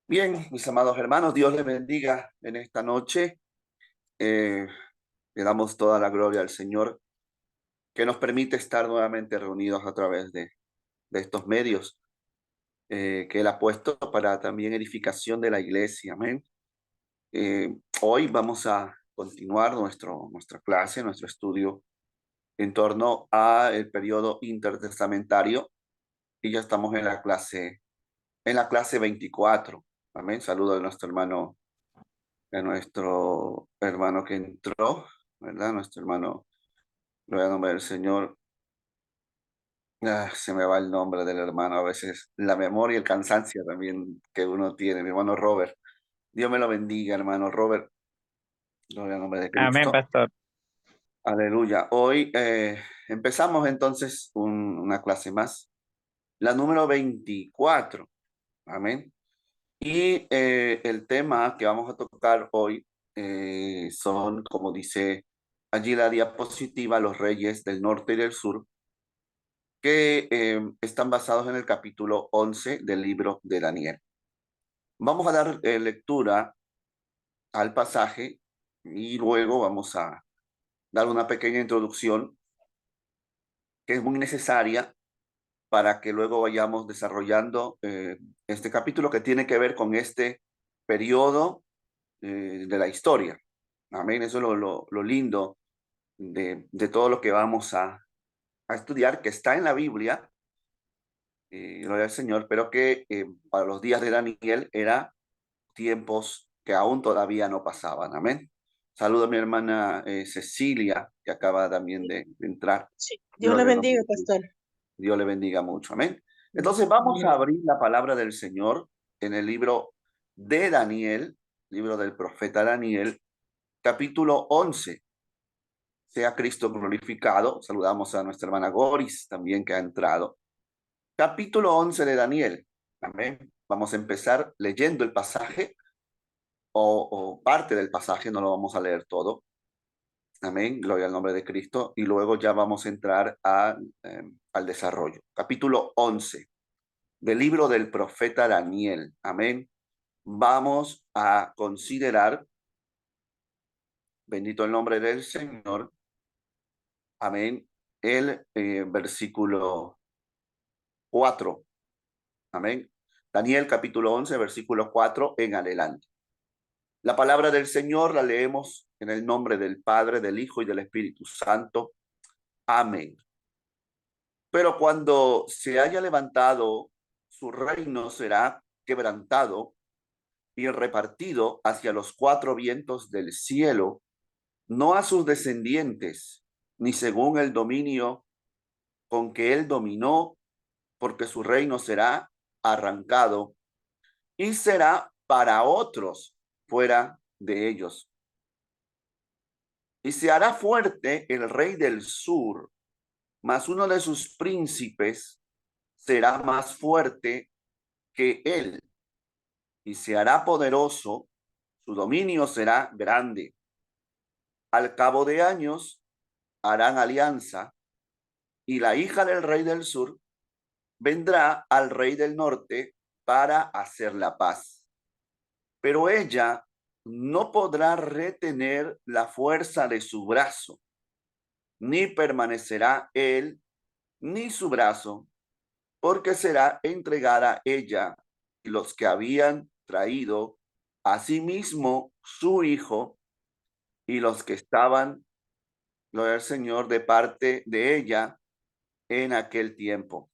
Bien, mis amados hermanos, Dios les bendiga en esta noche. Eh, Le damos toda la gloria al Señor que nos permite estar nuevamente reunidos a través de estos medios que Él ha puesto para también edificación de la iglesia. Amén. Hoy vamos a continuar nuestra clase, nuestro estudio en torno al periodo intertestamentario y ya estamos en la clase 24. Amén. Saludo a nuestro hermano que entró, ¿verdad? Nuestro hermano, lo voy a nombrar el Señor. Se me va el nombre del hermano, a veces la memoria y el cansancio también que uno tiene. Mi hermano Robert. Dios me lo bendiga, hermano Robert. Gloria al nombre de Amén, Cristo. pastor. Aleluya. Hoy empezamos entonces una clase más, la número 24. Amén. Y el tema que vamos a tocar hoy son, como dice allí la diapositiva, los reyes del norte y del sur, que están basados en el capítulo 11 del libro de Daniel. Vamos a dar lectura al pasaje y luego vamos a dar una pequeña introducción que es muy necesaria para que luego vayamos desarrollando este capítulo que tiene que ver con este periodo de la historia. Amén. Eso es lo lindo de todo lo que vamos a estudiar, que está en la Biblia, gloria al Señor, pero que para los días de Daniel era tiempos que aún todavía no pasaban. Amén. Saludo a mi hermana Cecilia, que acaba también de entrar. Sí, Dios le Gloria al nombre bendiga, de Cristo. pastor. Dios le bendiga mucho. Amén. Entonces vamos a abrir la palabra del Señor en el libro de Daniel, libro del profeta Daniel, capítulo 11. Sea Cristo glorificado. Saludamos a nuestra hermana Goris también que ha entrado. Capítulo 11 de Daniel. Amén. Vamos a empezar leyendo el pasaje o parte del pasaje, no lo vamos a leer todo. Amén. Gloria al nombre de Cristo. Y luego ya vamos a entrar al desarrollo. Capítulo 11 del libro del profeta Daniel. Amén. Vamos a considerar, bendito el nombre del Señor. Amén. El versículo 4. Amén. Daniel capítulo 11, versículo 4 en adelante. La palabra del Señor la leemos en el nombre del Padre, del Hijo y del Espíritu Santo. Amén. Pero cuando se haya levantado, su reino será quebrantado y repartido hacia los cuatro vientos del cielo, no a sus descendientes, ni según el dominio con que él dominó, porque su reino será arrancado y será para otros fuera de ellos. Y se hará fuerte el rey del sur, mas uno de sus príncipes será más fuerte que él, y se hará poderoso, su dominio será grande. Al cabo de años harán alianza, y la hija del rey del sur vendrá al rey del norte para hacer la paz. Pero ella no podrá retener la fuerza de su brazo, ni permanecerá él ni su brazo, porque será entregada ella y los que habían traído a sí mismo su hijo y los que estaban, gloria al Señor, de parte de ella en aquel tiempo.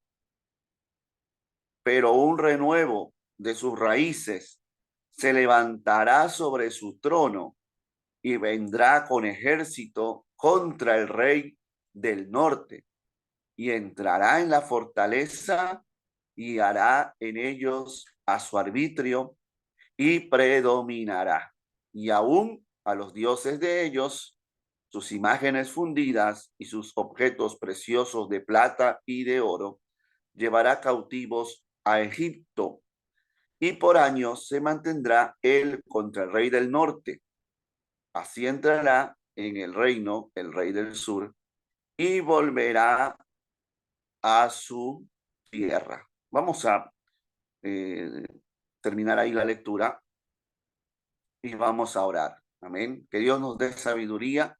Pero un renuevo de sus raíces se levantará sobre su trono y vendrá con ejército contra el rey del norte y entrará en la fortaleza y hará en ellos a su arbitrio y predominará. Y aún a los dioses de ellos, sus imágenes fundidas y sus objetos preciosos de plata y de oro, llevará cautivos a Egipto. Y por años se mantendrá él contra el rey del norte. Así entrará en el reino el rey del sur y volverá a su tierra. Vamos a terminar ahí la lectura y vamos a orar. Amén. Que Dios nos dé sabiduría,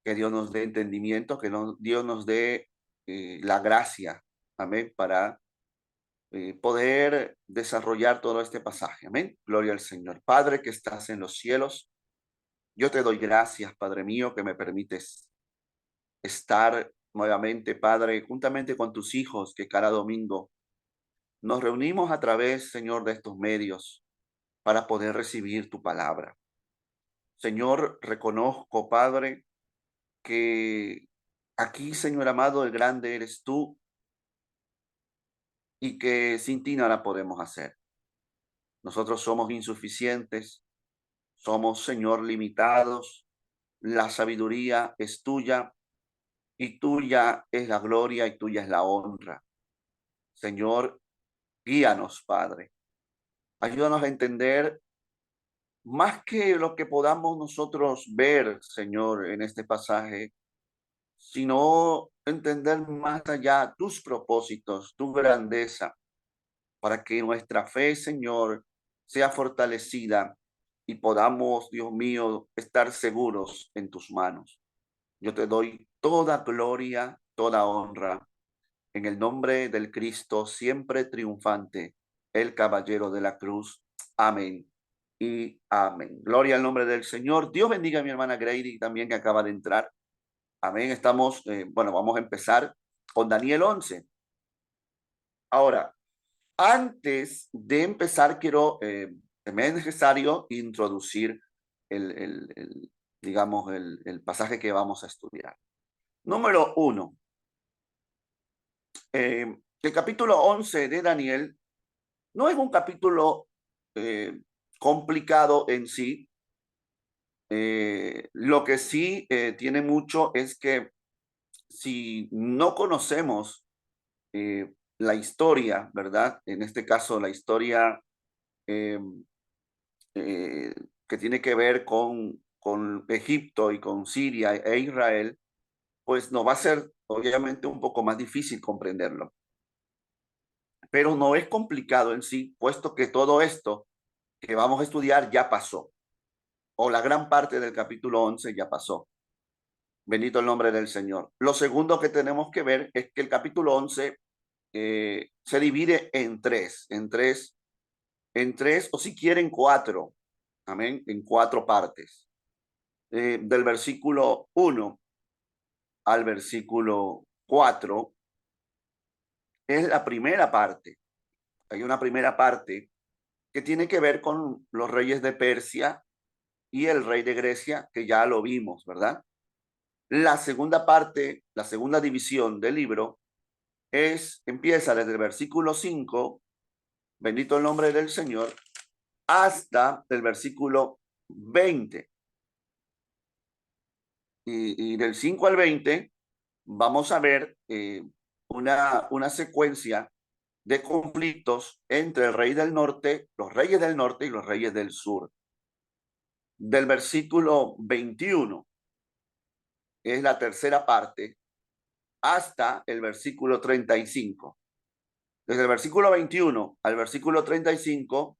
que Dios nos dé entendimiento, que Dios nos dé la gracia, amén, para poder desarrollar todo este pasaje. Amén. Gloria al Señor. Padre que estás en los cielos, yo te doy gracias, Padre mío, que me permites estar nuevamente, Padre, juntamente con tus hijos, que cada domingo nos reunimos a través, Señor, de estos medios para poder recibir tu palabra. Señor, reconozco, Padre, que aquí, Señor amado, el grande eres tú y que sin ti nada podemos hacer. Nosotros somos insuficientes, somos, Señor, limitados. La sabiduría es tuya y tuya es la gloria y tuya es la honra. Señor, guíanos, Padre. Ayúdanos a entender más que lo que podamos nosotros ver, Señor, en este pasaje, sino entender más allá tus propósitos, tu grandeza, para que nuestra fe, Señor, sea fortalecida y podamos, Dios mío, estar seguros en tus manos. Yo te doy toda gloria, toda honra, en el nombre del Cristo, siempre triunfante, el caballero de la cruz. Amén y amén. Gloria al nombre del Señor. Dios bendiga a mi hermana Grady también que acaba de entrar. Amén. Estamos, bueno, vamos a empezar con Daniel 11. Ahora, antes de empezar, quiero, me es necesario introducir digamos, el pasaje que vamos a estudiar. Número 1. El capítulo 11 de Daniel no es un capítulo complicado en sí. Lo que sí tiene mucho es que si no conocemos la historia, ¿verdad? En este caso, la historia eh, eh, que tiene que ver con Egipto y con Siria e Israel, pues nos va a ser obviamente un poco más difícil comprenderlo. Pero no es complicado en sí, puesto que todo esto que vamos a estudiar ya pasó, o la gran parte del capítulo 11 ya pasó. Bendito el nombre del Señor. Lo segundo que tenemos que ver es que el capítulo 11 se divide en tres, o si quieren cuatro, amén, en cuatro partes. Del versículo 1 al versículo 4 es la primera parte. Hay una primera parte que tiene que ver con los reyes de Persia y el rey de Grecia, que ya lo vimos, ¿verdad? La segunda parte, la segunda división del libro, empieza desde el versículo 5, bendito el nombre del Señor, hasta el versículo 20. Y del 5 al 20 vamos a ver una secuencia de conflictos entre el rey del norte, los reyes del norte y los reyes del sur. Del versículo 21 es la tercera parte hasta el versículo 35. Desde el versículo 21 al versículo 35,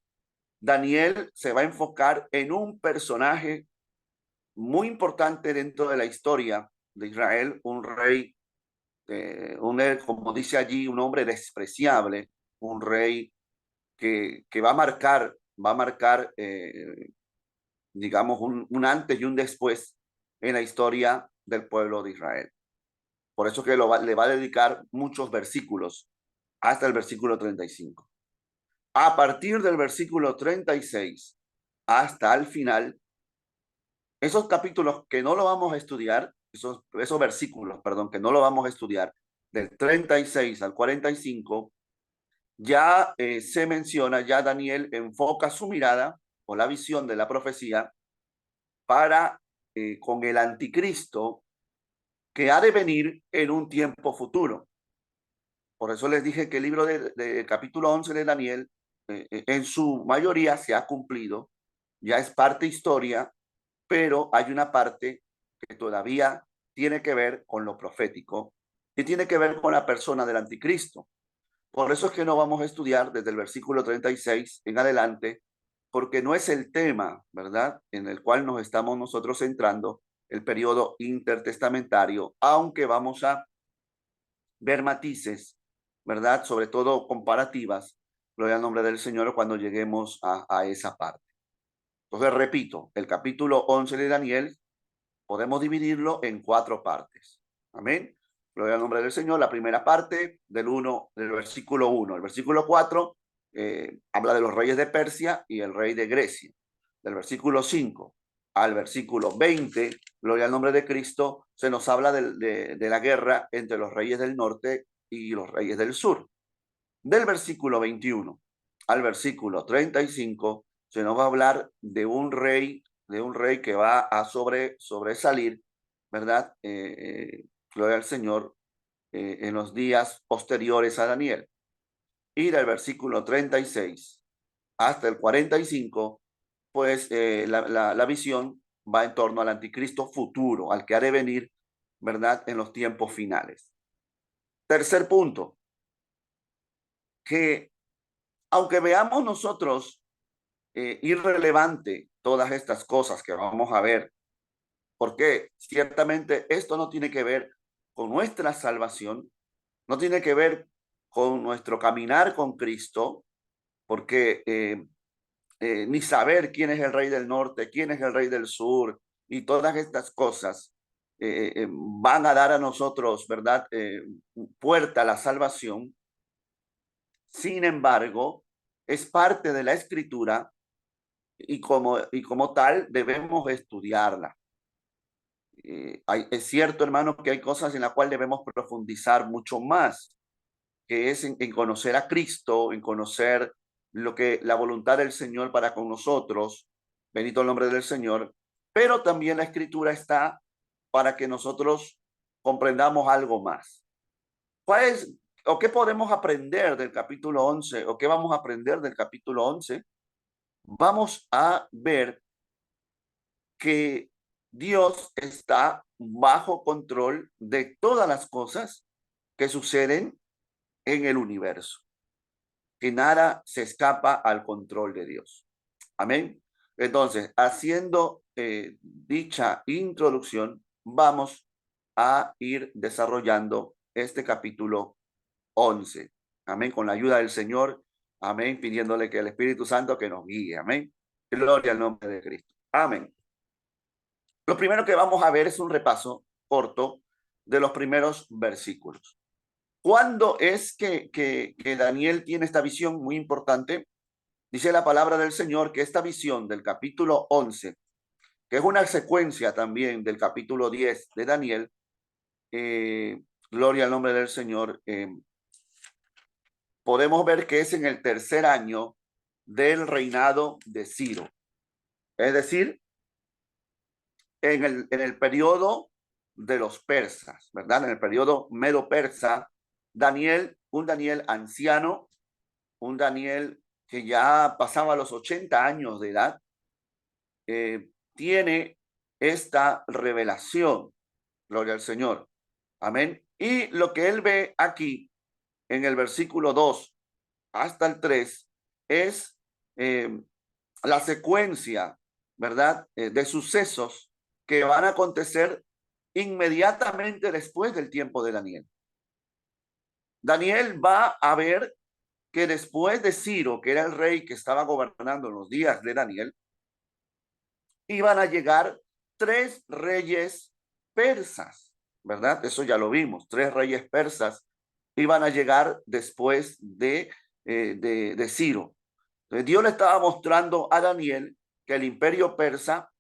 Daniel se va a enfocar en un personaje muy importante dentro de la historia de Israel, un rey, como dice allí, un hombre despreciable, un rey que va a marcar digamos, un antes y un después en la historia del pueblo de Israel. Por eso que le va a dedicar muchos versículos hasta el versículo 35. A partir del versículo 36 hasta el final, esos capítulos que no lo vamos a estudiar, esos versículos, perdón, que no lo vamos a estudiar, del 36 al 45, ya se menciona, ya Daniel enfoca su mirada o la visión de la profecía para con el anticristo que ha de venir en un tiempo futuro. Por eso les dije que el libro de capítulo 11 de Daniel en su mayoría se ha cumplido, ya es parte historia, pero hay una parte que todavía tiene que ver con lo profético y tiene que ver con la persona del anticristo. Por eso es que no vamos a estudiar desde el versículo 36 en adelante, porque no es el tema, ¿verdad?, en el cual nos estamos nosotros centrando, el periodo intertestamentario, aunque vamos a ver matices, ¿verdad?, sobre todo comparativas, gloria al nombre del Señor, cuando lleguemos a esa parte. Entonces, repito, el capítulo 11 de Daniel podemos dividirlo en 4 partes. Amén. Gloria al nombre del Señor. La primera parte del versículo 1. El versículo 4 habla de los reyes de Persia y el rey de Grecia. Del versículo 5 al versículo 20, gloria al nombre de Cristo, se nos habla de la guerra entre los reyes del norte y los reyes del sur. Del versículo 21 al versículo 35 se nos va a hablar de un rey que va a sobresalir, ¿verdad? Gloria al Señor, en los días posteriores a Daniel. Y del versículo 36 hasta el 45, pues la visión va en torno al anticristo futuro, al que ha de venir, ¿verdad?, en los tiempos finales. Tercer punto, que aunque veamos nosotros irrelevante todas estas cosas que vamos a ver, porque ciertamente esto no tiene que ver con nuestra salvación, no tiene que ver con nuestro caminar con Cristo, porque ni saber quién es el rey del norte, quién es el rey del sur y todas estas cosas van a dar a nosotros, ¿verdad?, puerta a la salvación. Sin embargo, es parte de la escritura y como tal debemos estudiarla. Es cierto, hermano, que hay cosas en las cuales debemos profundizar mucho más, que es en conocer a Cristo, en conocer lo que la voluntad del Señor para con nosotros, bendito el nombre del Señor, pero también la escritura está para que nosotros comprendamos algo más. ¿Cuál es o qué podemos aprender del capítulo 11 o qué vamos a aprender del capítulo 11? Vamos a ver que Dios está bajo control de todas las cosas que suceden en el universo, que nada se escapa al control de Dios. Amén. Entonces, haciendo dicha introducción, vamos a ir desarrollando este capítulo 11. Amén. Con la ayuda del Señor. Amén. Pidiéndole que el Espíritu Santo que nos guíe. Amén. Gloria al nombre de Cristo. Amén. Lo primero que vamos a ver es un repaso corto de los primeros versículos. ¿Cuándo es que Daniel tiene esta visión muy importante? Dice la palabra del Señor que esta visión del capítulo 11, que es una secuencia también del capítulo 10 de Daniel, gloria al nombre del Señor, podemos ver que es en el tercer año del reinado de Ciro. Es decir, en el periodo de los persas, ¿verdad? En el periodo medo-persa, un Daniel anciano, un Daniel que ya pasaba los 80 años de edad, tiene esta revelación, gloria al Señor, amén. Y lo que él ve aquí en el versículo 2 hasta el 3 es la secuencia, ¿verdad?, de sucesos que van a acontecer inmediatamente después del tiempo de Daniel. Daniel va a ver que después de Ciro, que era el rey que estaba gobernando en los días de Daniel, iban a llegar 3 reyes persas, ¿verdad? Eso ya lo vimos, 3 reyes persas iban a llegar después de Ciro. Entonces, Dios le estaba mostrando a Daniel que el imperio persa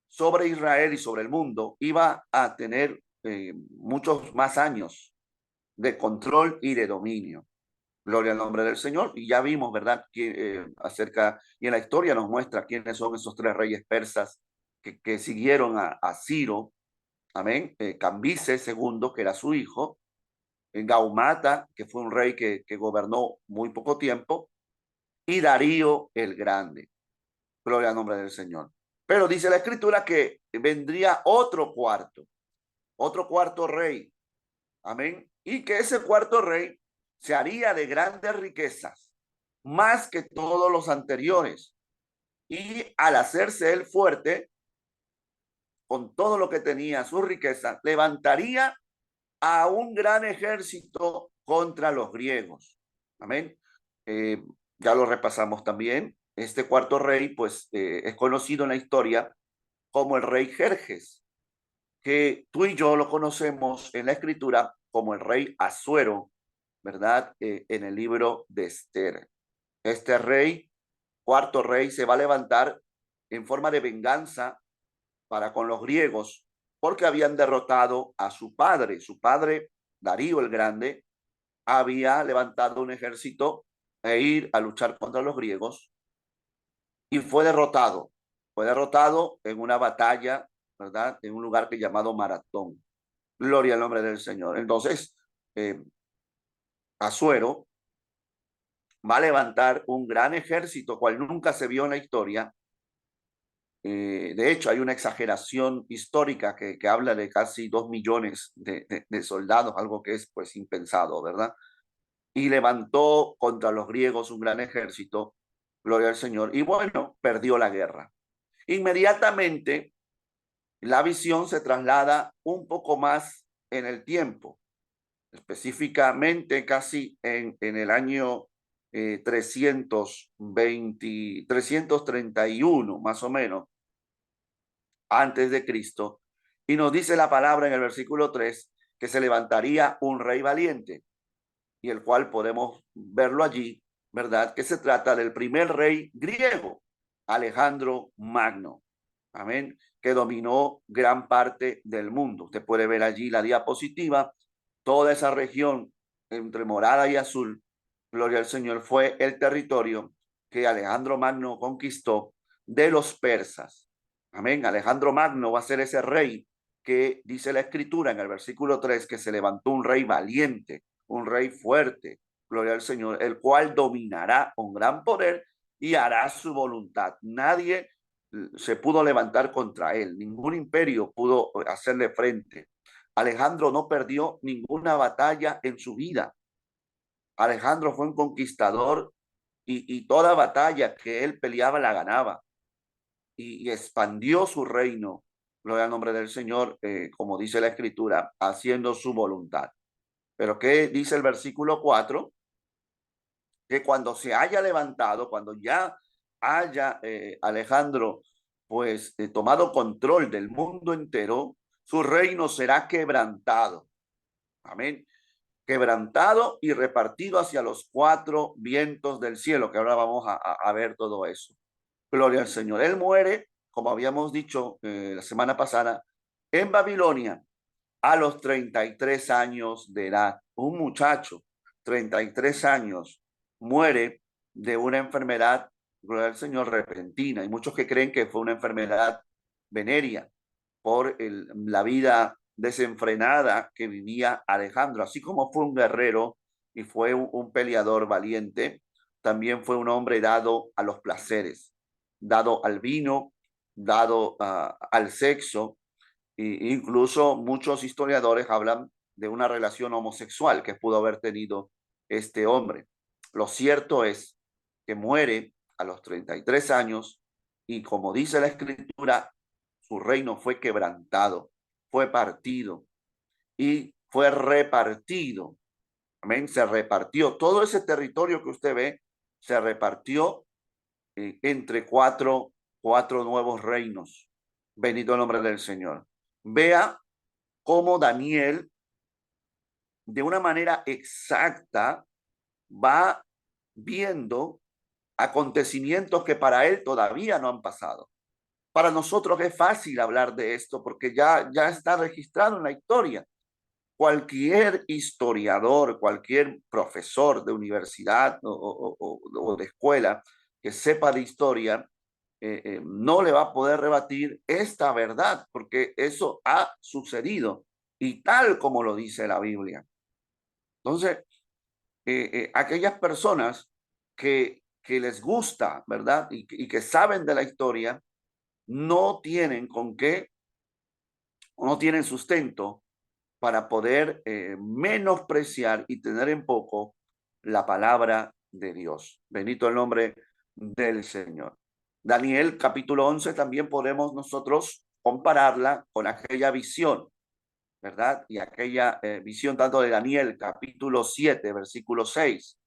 sobre Israel y sobre el mundo iba a tener muchos más años de control y de dominio. Gloria al nombre del Señor. Y ya vimos, ¿verdad?, que y en la historia nos muestra quiénes son esos 3 reyes persas que siguieron a Ciro. Amén. Cambises II, que era su hijo. Gaumata, que fue un rey que gobernó muy poco tiempo. Y Darío el Grande. Gloria al nombre del Señor. Pero dice la escritura que vendría otro cuarto rey. Amén. Y que ese cuarto rey se haría de grandes riquezas, más que todos los anteriores. Y al hacerse él fuerte, con todo lo que tenía, su riqueza, levantaría a un gran ejército contra los griegos. Amén. Eh, ya lo repasamos también. Este cuarto rey, pues, es conocido en la historia como el rey Jerjes, que tú y yo lo conocemos en la escritura como el rey Asuero, ¿verdad? En el libro de Esther. Este rey, cuarto rey, se va a levantar en forma de venganza para con los griegos, porque habían derrotado a su padre. Su padre, Darío el Grande, había levantado un ejército e ir a luchar contra los griegos y fue derrotado. Fue derrotado en una batalla, ¿verdad? En un lugar que llamado Maratón. Gloria al nombre del Señor. Entonces, Asuero va a levantar un gran ejército, cual nunca se vio en la historia. De hecho, hay una exageración histórica que habla de casi 2 millones de soldados, algo que es pues impensado, ¿verdad? Y levantó contra los griegos un gran ejército, gloria al Señor, y bueno, perdió la guerra. Inmediatamente, la visión se traslada un poco más en el tiempo, específicamente casi en el año 331, más o menos, antes de Cristo, y nos dice la palabra en el versículo 3 que se levantaría un rey valiente, y el cual podemos verlo allí, ¿verdad? Que se trata del primer rey griego, Alejandro Magno, amén, que dominó gran parte del mundo. Usted puede ver allí la diapositiva, toda esa región entre morada y azul, gloria al Señor, fue el territorio que Alejandro Magno conquistó de los persas. Amén. Alejandro Magno va a ser ese rey que dice la escritura en el versículo 3 que se levantó un rey valiente, un rey fuerte, gloria al Señor, el cual dominará con gran poder y hará su voluntad. Nadie se pudo levantar contra él, ningún imperio pudo hacerle frente. Alejandro no perdió ninguna batalla en su vida. Alejandro fue un conquistador y toda batalla que él peleaba la ganaba y expandió su reino, gloria al nombre del Señor, como dice la escritura, haciendo su voluntad. Pero ¿qué dice el versículo 4? Que cuando se haya levantado, cuando ya haya Alejandro pues tomado control del mundo entero, su reino será quebrantado. Amén. Quebrantado y repartido hacia los 4 vientos del cielo, que ahora vamos a ver todo eso. Gloria al Señor. Él muere, como habíamos dicho la semana pasada, en Babilonia a los 33 años de edad. Un muchacho, 33 años, muere de una enfermedad, gloria al Señor, repentina. Hay muchos que creen que fue una enfermedad venérea por la vida desenfrenada que vivía Alejandro. Así como fue un guerrero y fue un peleador valiente, también fue un hombre dado a los placeres, dado al vino, dado al sexo, incluso muchos historiadores hablan de una relación homosexual que pudo haber tenido este hombre. Lo cierto es que muere a los 33 años y como dice la escritura, su reino fue quebrantado, fue partido y fue repartido. Amén. Se repartió. Todo ese territorio que usted ve se repartió entre cuatro nuevos reinos. Bendito el nombre del Señor. Vea cómo Daniel, de una manera exacta, va viendo acontecimientos que para él todavía no han pasado. Para nosotros es fácil hablar de esto porque ya está registrado en la historia. Cualquier historiador, cualquier profesor de universidad o de escuela que sepa de historia, no le va a poder rebatir esta verdad, porque eso ha sucedido y tal como lo dice la Biblia. Entonces, aquellas personas que les gusta, ¿verdad? Y que saben de la historia, no tienen con qué, no tienen sustento para poder menospreciar y tener en poco la palabra de Dios. Bendito el nombre del Señor. Daniel capítulo 11 también podemos nosotros compararla con aquella visión, ¿verdad? Y aquella visión tanto de Daniel capítulo 7, versículo 6.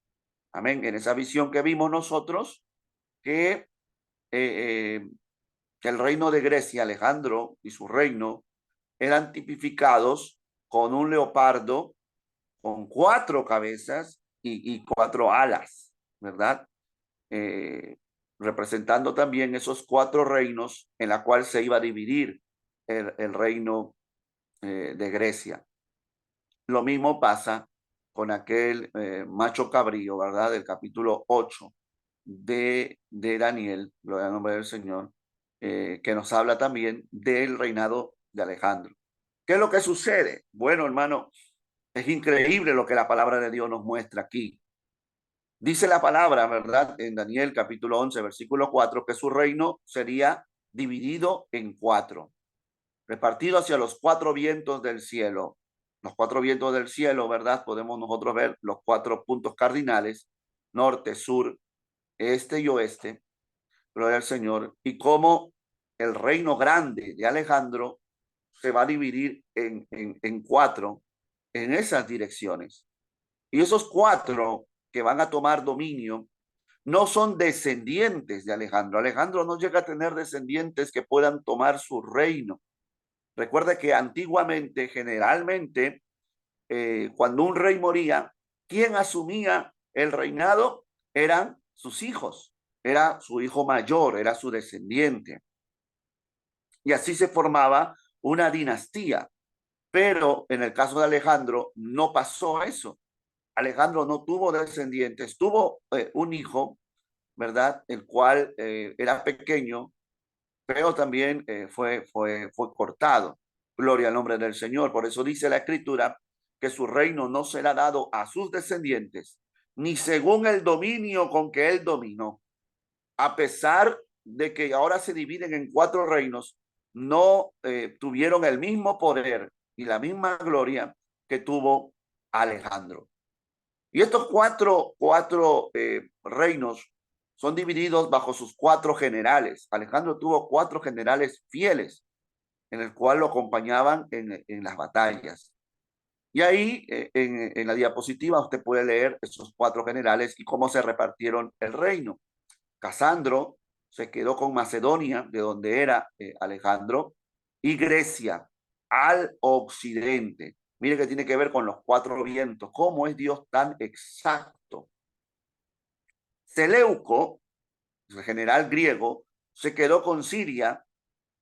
Amén. En esa visión que vimos nosotros, que, que el reino de Grecia, Alejandro y su reino, eran tipificados con un leopardo con 4 cabezas y 4 alas, ¿verdad? Eh, Representando también esos 4 reinos en la cual se iba a dividir el reino de Grecia. Lo mismo pasa con aquel macho cabrío, ¿verdad? Del capítulo 8 de Daniel, gloria al nombre del Señor, que nos habla también del reinado de Alejandro. ¿Qué es lo que sucede? Bueno, hermano, es increíble lo que la palabra de Dios nos muestra aquí. Dice la palabra, ¿verdad? En Daniel capítulo 11, versículo 4, que su reino sería dividido en 4, repartido hacia los 4 vientos del cielo. Los 4 vientos del cielo, ¿verdad? Podemos nosotros ver los 4 puntos cardinales, norte, sur, este y oeste, gloria al Señor, y cómo el reino grande de Alejandro se va a dividir en 4 en esas direcciones. Y esos 4 que van a tomar dominio no son descendientes de Alejandro. Alejandro no llega a tener descendientes que puedan tomar su reino. Recuerda que antiguamente, generalmente, cuando un rey moría, quien asumía el reinado eran sus hijos, era su hijo mayor, era su descendiente. Y así se formaba una dinastía. Pero en el caso de Alejandro no pasó eso. Alejandro no tuvo descendientes, tuvo un hijo, ¿verdad? El cual era pequeño, pero también fue cortado. Gloria al nombre del Señor. Por eso dice la Escritura que su reino no será dado a sus descendientes, ni según el dominio con que él dominó. A pesar de que ahora se dividen en 4 reinos, no tuvieron el mismo poder y la misma gloria que tuvo Alejandro. Y estos cuatro reinos son divididos bajo sus 4 generales. Alejandro tuvo 4 generales fieles, en el cual lo acompañaban en las batallas. Y ahí, en la diapositiva, usted puede leer esos 4 generales y cómo se repartieron el reino. Casandro se quedó con Macedonia, de donde era Alejandro, y Grecia, al occidente. Mire que tiene que ver con los 4 vientos. ¿Cómo es Dios tan exacto? Seleuco, el general griego, se quedó con Siria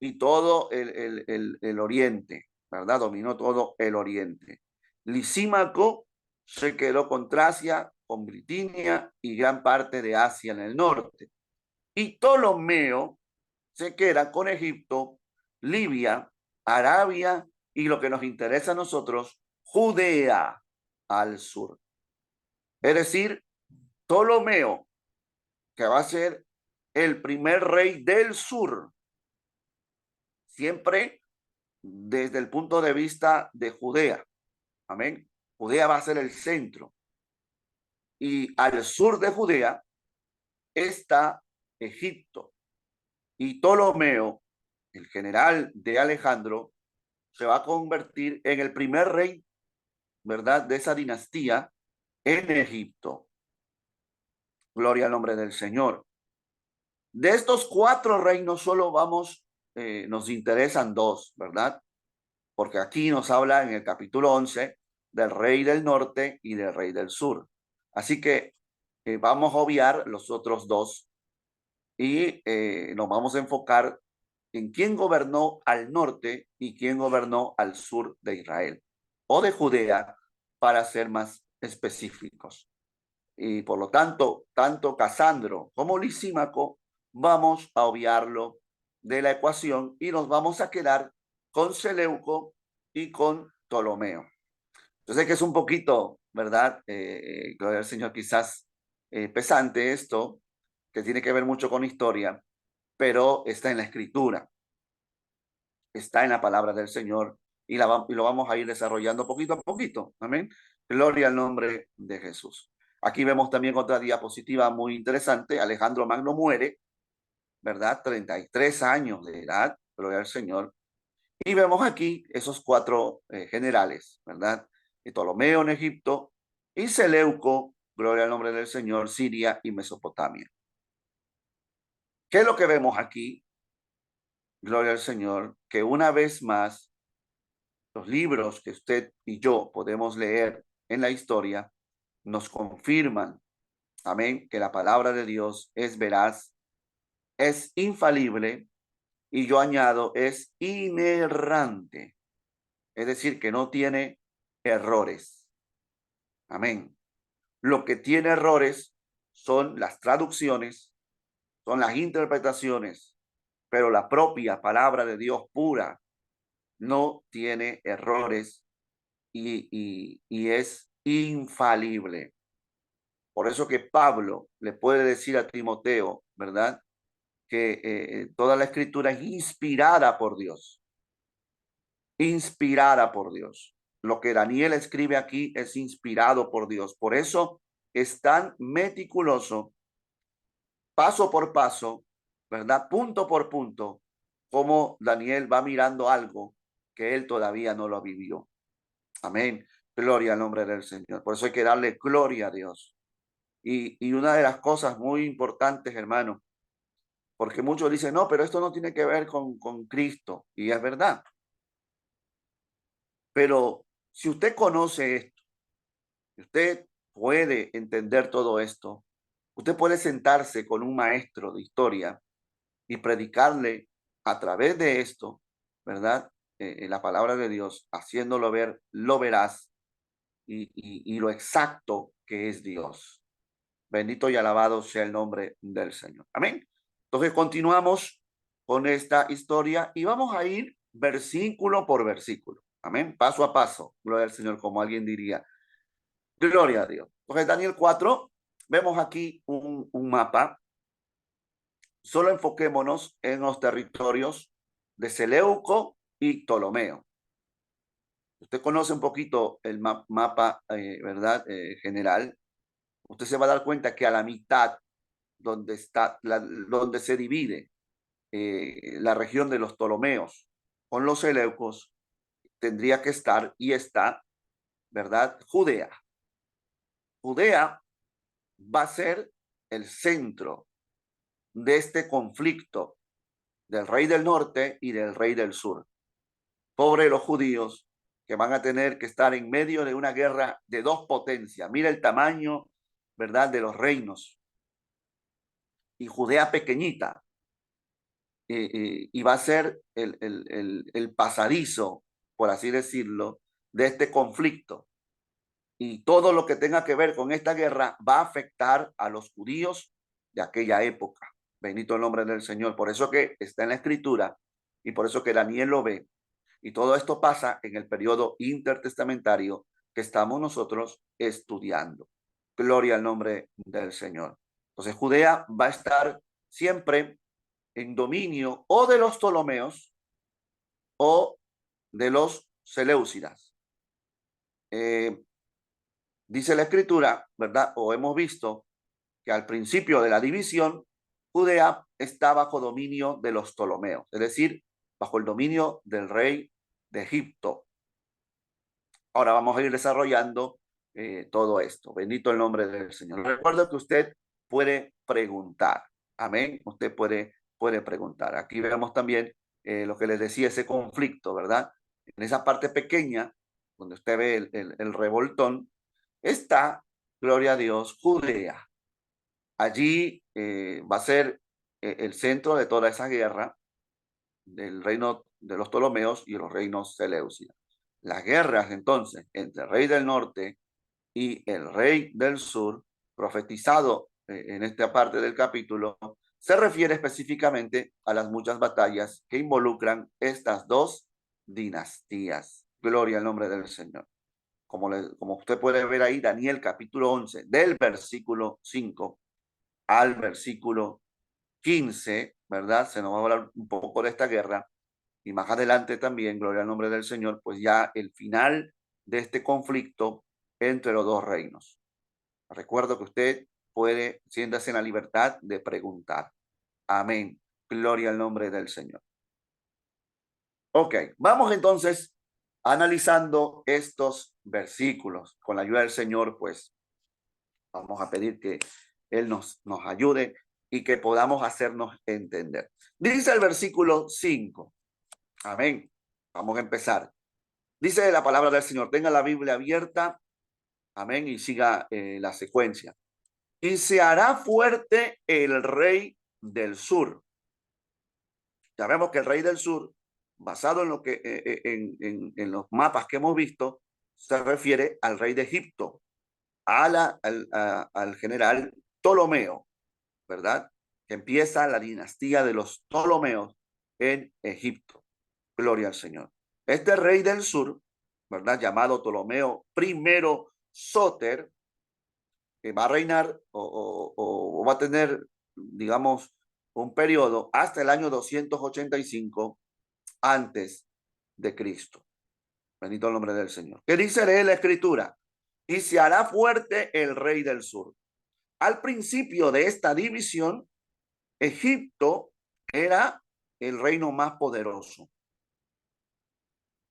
y todo el oriente, ¿verdad? Dominó todo el oriente. Lisímaco se quedó con Tracia, con Britinia y gran parte de Asia en el norte. Y Ptolomeo se queda con Egipto, Libia, Arabia y lo que nos interesa a nosotros, Judea al sur. Es decir, Ptolomeo, que va a ser el primer rey del sur, siempre desde el punto de vista de Judea. Amén. Judea va a ser el centro. Y al sur de Judea está Egipto. Y Ptolomeo, el general de Alejandro, se va a convertir en el primer rey, ¿verdad?, de esa dinastía en Egipto. Gloria al nombre del Señor. De estos 4 reinos solo nos interesan 2, ¿verdad? Porque aquí nos habla en el capítulo 11 del rey del norte y del rey del sur. Así que vamos a obviar los otros 2 y nos vamos a enfocar en quién gobernó al norte y quién gobernó al sur de Israel o de Judea, para ser más específicos. Y por lo tanto, tanto Casandro como Lisímaco vamos a obviarlo de la ecuación y nos vamos a quedar con Seleuco y con Ptolomeo. Yo sé que es un poquito, ¿verdad? Gloria al Señor, quizás pesante esto, que tiene que ver mucho con historia, pero está en la Escritura, está en la palabra del Señor y lo vamos a ir desarrollando poquito a poquito. Amén. Gloria al nombre de Jesús. Aquí vemos también otra diapositiva muy interesante. Alejandro Magno muere, ¿verdad? 33 años de edad, gloria al Señor. Y vemos aquí esos cuatro generales, ¿verdad? Ptolomeo en Egipto y Seleuco, gloria al nombre del Señor, Siria y Mesopotamia. ¿Qué es lo que vemos aquí? Gloria al Señor, que una vez más los libros que usted y yo podemos leer en la historia nos confirman, amén, que la palabra de Dios es veraz, es infalible y yo añado, es inerrante, es decir, que no tiene errores. Amén. Lo que tiene errores son las traducciones, son las interpretaciones, pero la propia palabra de Dios pura no tiene errores y es infalible. Por eso que Pablo le puede decir a Timoteo, ¿verdad? Que toda la escritura es inspirada por Dios, inspirada por Dios. Lo que Daniel escribe aquí es inspirado por Dios. Por eso es tan meticuloso, paso por paso, ¿verdad? Punto por punto, como Daniel va mirando algo que él todavía no lo vivió. Amén. Gloria al nombre del Señor. Por eso hay que darle gloria a Dios. Y una de las cosas muy importantes, hermano, porque muchos dicen, no, pero esto no tiene que ver con Cristo. Y es verdad. Pero si usted conoce esto, si usted puede entender todo esto, usted puede sentarse con un maestro de historia y predicarle a través de esto, ¿verdad? La palabra de Dios, haciéndolo ver lo veraz y lo exacto que es Dios. Bendito y alabado sea el nombre del Señor. Amén. Entonces continuamos con esta historia y vamos a ir versículo por versículo. Amén. Paso a paso. Gloria al Señor, como alguien diría. Gloria a Dios. Entonces, Daniel 4, vemos aquí un mapa. Solo enfoquémonos en los territorios de Seleuco y Ptolomeo. Usted conoce un poquito el mapa, ¿verdad? General. Usted se va a dar cuenta que a la mitad, donde se divide la región de los Ptolomeos con los Seleucos, tendría que estar y está, ¿verdad? Judea. Judea va a ser el centro de este conflicto del rey del norte y del rey del sur. Pobre los judíos que van a tener que estar en medio de una guerra de dos potencias. Mira el tamaño, ¿verdad?, de los reinos. Y Judea pequeñita. Y va a ser el pasadizo, por así decirlo, de este conflicto. Y todo lo que tenga que ver con esta guerra va a afectar a los judíos de aquella época. Bendito el nombre del Señor. Por eso que está en la escritura y por eso que Daniel lo ve. Y todo esto pasa en el periodo intertestamentario que estamos nosotros estudiando. Gloria al nombre del Señor. Entonces Judea va a estar siempre en dominio o de los Ptolomeos o de los Seleucidas. Dice la escritura, ¿verdad? O hemos visto que al principio de la división, Judea está bajo dominio de los Ptolomeos, es decir, bajo el dominio del rey de Egipto. Ahora vamos a ir desarrollando todo esto. Bendito el nombre del Señor. Recuerdo que usted puede preguntar. Amén. Usted puede preguntar. Aquí vemos también lo que les decía, ese conflicto, ¿verdad? En esa parte pequeña, donde usted ve el revoltón, está, gloria a Dios, Judea. Allí va a ser el centro de toda esa guerra del reino de los Ptolomeos y los reinos seleucidas. Las guerras entonces entre el rey del norte y el rey del sur, profetizado en esta parte del capítulo, se refiere específicamente a las muchas batallas que involucran estas dos dinastías. Gloria al nombre del Señor. Como usted puede ver ahí, Daniel capítulo 11, del versículo 5 al versículo 15, ¿verdad? Se nos va a hablar un poco de esta guerra. Y más adelante también, gloria al nombre del Señor, pues ya el final de este conflicto entre los dos reinos. Recuerdo que usted puede, siéntase en la libertad de preguntar. Amén. Gloria al nombre del Señor. Ok, vamos entonces analizando estos versículos. Con la ayuda del Señor, pues vamos a pedir que Él nos ayude y que podamos hacernos entender. Dice el versículo 5. Amén. Vamos a empezar. Dice la palabra del Señor. Tenga la Biblia abierta. Amén. Y siga la secuencia. Y se hará fuerte el rey del sur. Ya vemos que el rey del sur, basado en lo que en los mapas que hemos visto, se refiere al rey de Egipto, al general Ptolomeo, ¿verdad? Que empieza la dinastía de los Ptolomeos en Egipto. Gloria al Señor. Este rey del sur, ¿verdad? Llamado Ptolomeo I Sóter, que va a reinar o va a tener, digamos, un periodo hasta el año 285 antes de Cristo. Bendito el nombre del Señor. ¿Qué dice de él la escritura? Y se hará fuerte el rey del sur. Al principio de esta división, Egipto era el reino más poderoso.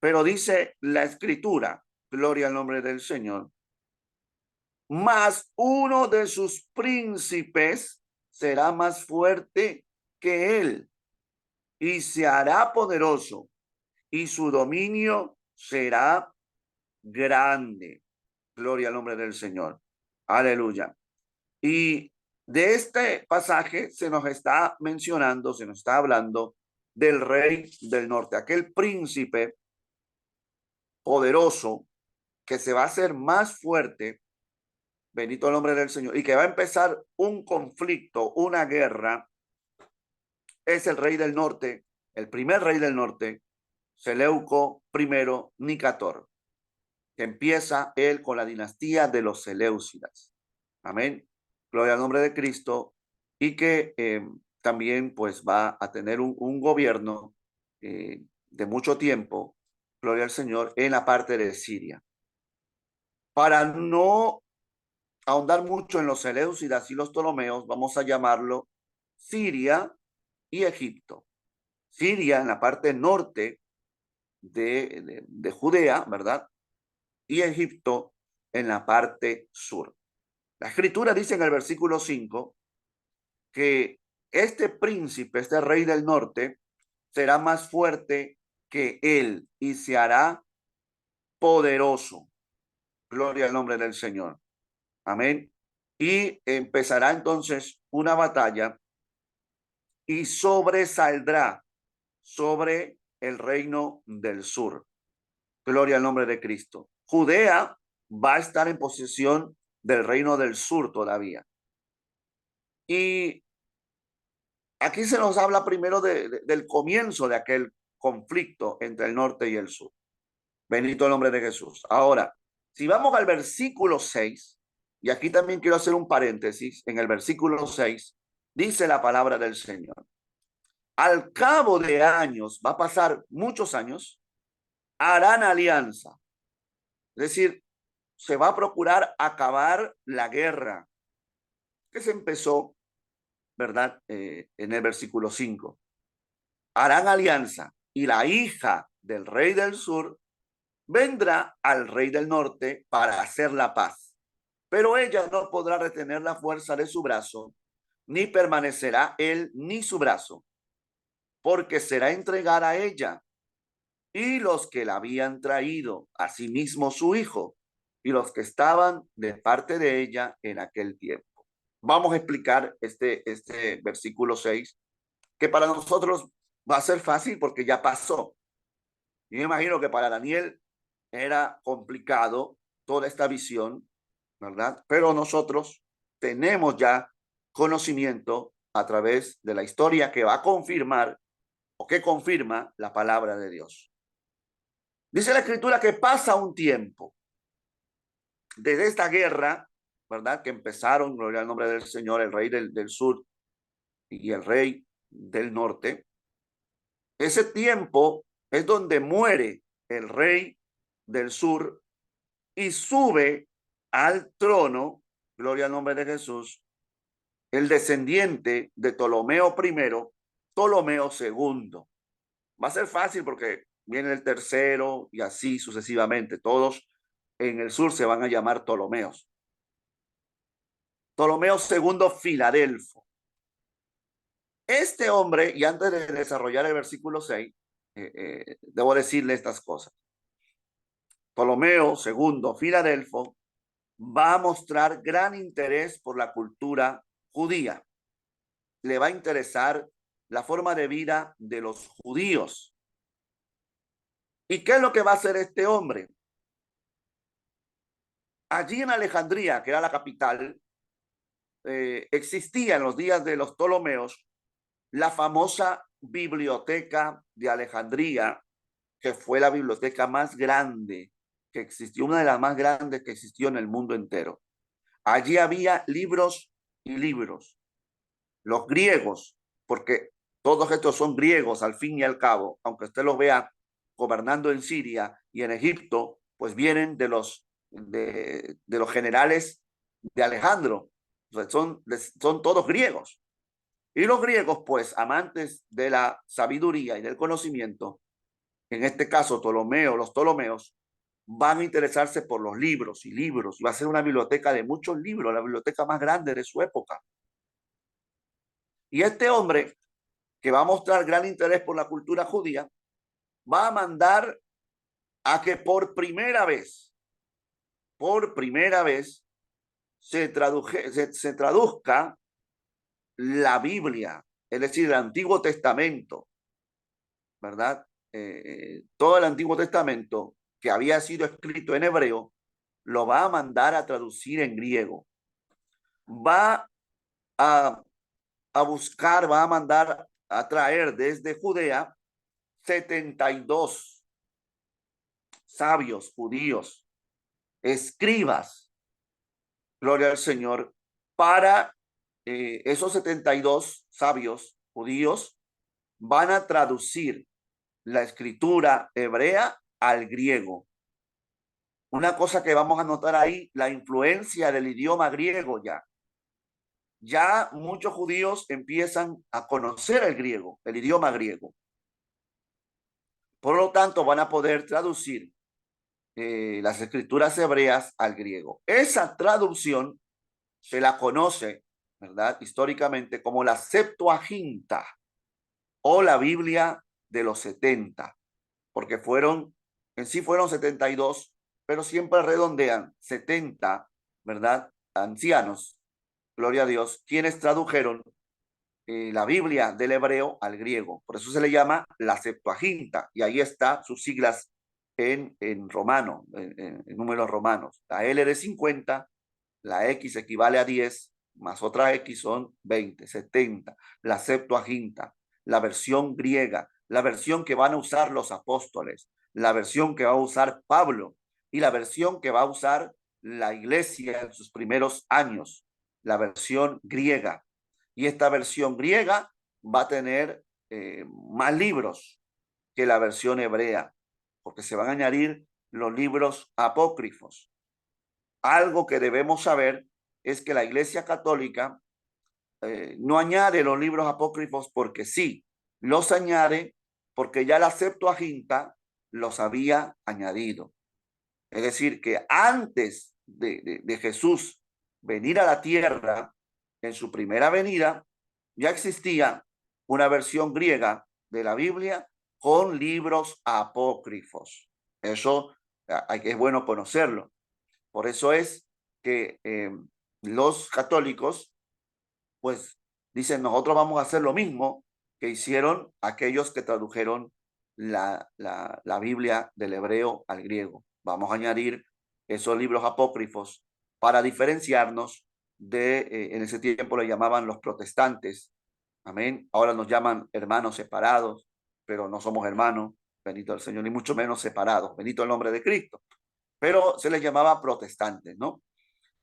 Pero dice la escritura, gloria al nombre del Señor, más uno de sus príncipes será más fuerte que él y se hará poderoso y su dominio será grande. Gloria al nombre del Señor. Aleluya. Y de este pasaje se nos está mencionando, se nos está hablando del rey del norte, aquel príncipe poderoso que se va a hacer más fuerte, bendito el nombre del Señor, y que va a empezar un conflicto, una guerra, es el rey del norte, el primer rey del norte, Seleuco I Nicator, que empieza él con la dinastía de los Seleucidas. Amén. Gloria al nombre de Cristo. Y que también pues va a tener un gobierno de mucho tiempo, gloria al Señor, en la parte de Siria. Para no ahondar mucho en los Seleucidas y los Ptolomeos, vamos a llamarlo Siria y Egipto. Siria en la parte norte de Judea, ¿verdad? Y Egipto en la parte sur. La escritura dice en el versículo 5 que este príncipe, este rey del norte, será más fuerte que él y se hará poderoso. Gloria al nombre del Señor. Amén. Y empezará entonces una batalla y sobresaldrá sobre el reino del sur. Gloria al nombre de Cristo. Judea va a estar en posesión del reino del sur todavía. Y aquí se nos habla primero del comienzo de aquel conflicto entre el norte y el sur. Bendito el nombre de Jesús. Ahora, si vamos al versículo 6, y aquí también quiero hacer un paréntesis, en el versículo 6, dice la palabra del Señor. Al cabo de años, va a pasar muchos años, harán alianza. Es decir, se va a procurar acabar la guerra que se empezó, ¿verdad? En el versículo 5. Harán alianza y la hija del rey del sur vendrá al rey del norte para hacer la paz. Pero ella no podrá retener la fuerza de su brazo, ni permanecerá él ni su brazo, porque será entregada a ella y los que la habían traído, asimismo su hijo, y los que estaban de parte de ella en aquel tiempo. Vamos a explicar este versículo 6, que para nosotros va a ser fácil porque ya pasó. Yo me imagino que para Daniel era complicado toda esta visión, ¿verdad? Pero nosotros tenemos ya conocimiento a través de la historia que va a confirmar o que confirma la palabra de Dios. Dice la escritura que pasa un tiempo desde esta guerra, ¿verdad? Que empezaron, gloria al nombre del Señor, el rey del sur y el rey del norte. Ese tiempo es donde muere el rey del sur y sube al trono gloria al nombre de Jesús, el descendiente de Ptolomeo I, Ptolomeo II. Va a ser fácil porque viene el tercero y así sucesivamente. Todos en el sur se van a llamar Ptolomeos. Ptolomeo II Filadelfo. Este hombre, y antes de desarrollar el versículo 6, debo decirle estas cosas. Ptolomeo II Filadelfo va a mostrar gran interés por la cultura judía. Le va a interesar la forma de vida de los judíos. ¿Y qué es lo que va a hacer este hombre? Allí en Alejandría, que era la capital, existía en los días de los Ptolomeos la famosa biblioteca de Alejandría, que fue la biblioteca más grande que existió, una de las más grandes que existió en el mundo entero. Allí había libros y libros. Los griegos, porque todos estos son griegos al fin y al cabo, aunque usted los vea gobernando en Siria y en Egipto, pues vienen de los generales de Alejandro. O sea, son todos griegos. Y los griegos, pues, amantes de la sabiduría y del conocimiento, en este caso los Ptolomeos, van a interesarse por los libros y libros. Y va a ser una biblioteca de muchos libros, la biblioteca más grande de su época. Y este hombre, que va a mostrar gran interés por la cultura judía, va a mandar a que por primera vez, se traduzca la Biblia, es decir, el Antiguo Testamento, ¿verdad? Todo el Antiguo Testamento que había sido escrito en hebreo, lo va a mandar a traducir en griego. Va a buscar, va a mandar a traer desde Judea 72 sabios judíos, escribas, gloria al Señor, para esos 72 sabios judíos van a traducir la escritura hebrea al griego. Una cosa que vamos a notar ahí, la influencia del idioma griego ya. Ya muchos judíos empiezan a conocer el griego, el idioma griego. Por lo tanto, van a poder traducir las escrituras hebreas al griego. Esa traducción se la conoce, ¿verdad? Históricamente como la Septuaginta o la Biblia de los 70, porque en sí fueron 72, pero siempre redondean 70, ¿verdad? Ancianos, gloria a Dios, quienes tradujeron la Biblia del hebreo al griego. Por eso se le llama la Septuaginta, y ahí está sus siglas en romano, en números romanos. La L de 50, la X equivale a 10, más otra X son 20, 70. La Septuaginta, la versión griega, la versión que van a usar los apóstoles, la versión que va a usar Pablo y la versión que va a usar la iglesia en sus primeros años, la versión griega. Y esta versión griega va a tener más libros que la versión hebrea, porque se van a añadir los libros apócrifos. Algo que debemos saber es que la Iglesia Católica no añade los libros apócrifos porque sí, los añade porque ya la Septuaginta los había añadido. Es decir, que antes de Jesús venir a la tierra, en su primera venida, ya existía una versión griega de la Biblia con libros apócrifos. Eso es bueno conocerlo. Por eso es que los católicos, pues, dicen, nosotros vamos a hacer lo mismo que hicieron aquellos que tradujeron la Biblia del hebreo al griego. Vamos a añadir esos libros apócrifos para diferenciarnos en ese tiempo le llamaban los protestantes. Amén. Ahora nos llaman hermanos separados, pero no somos hermanos, bendito el Señor, ni mucho menos separados, bendito el nombre de Cristo. Pero se les llamaba protestantes, ¿no?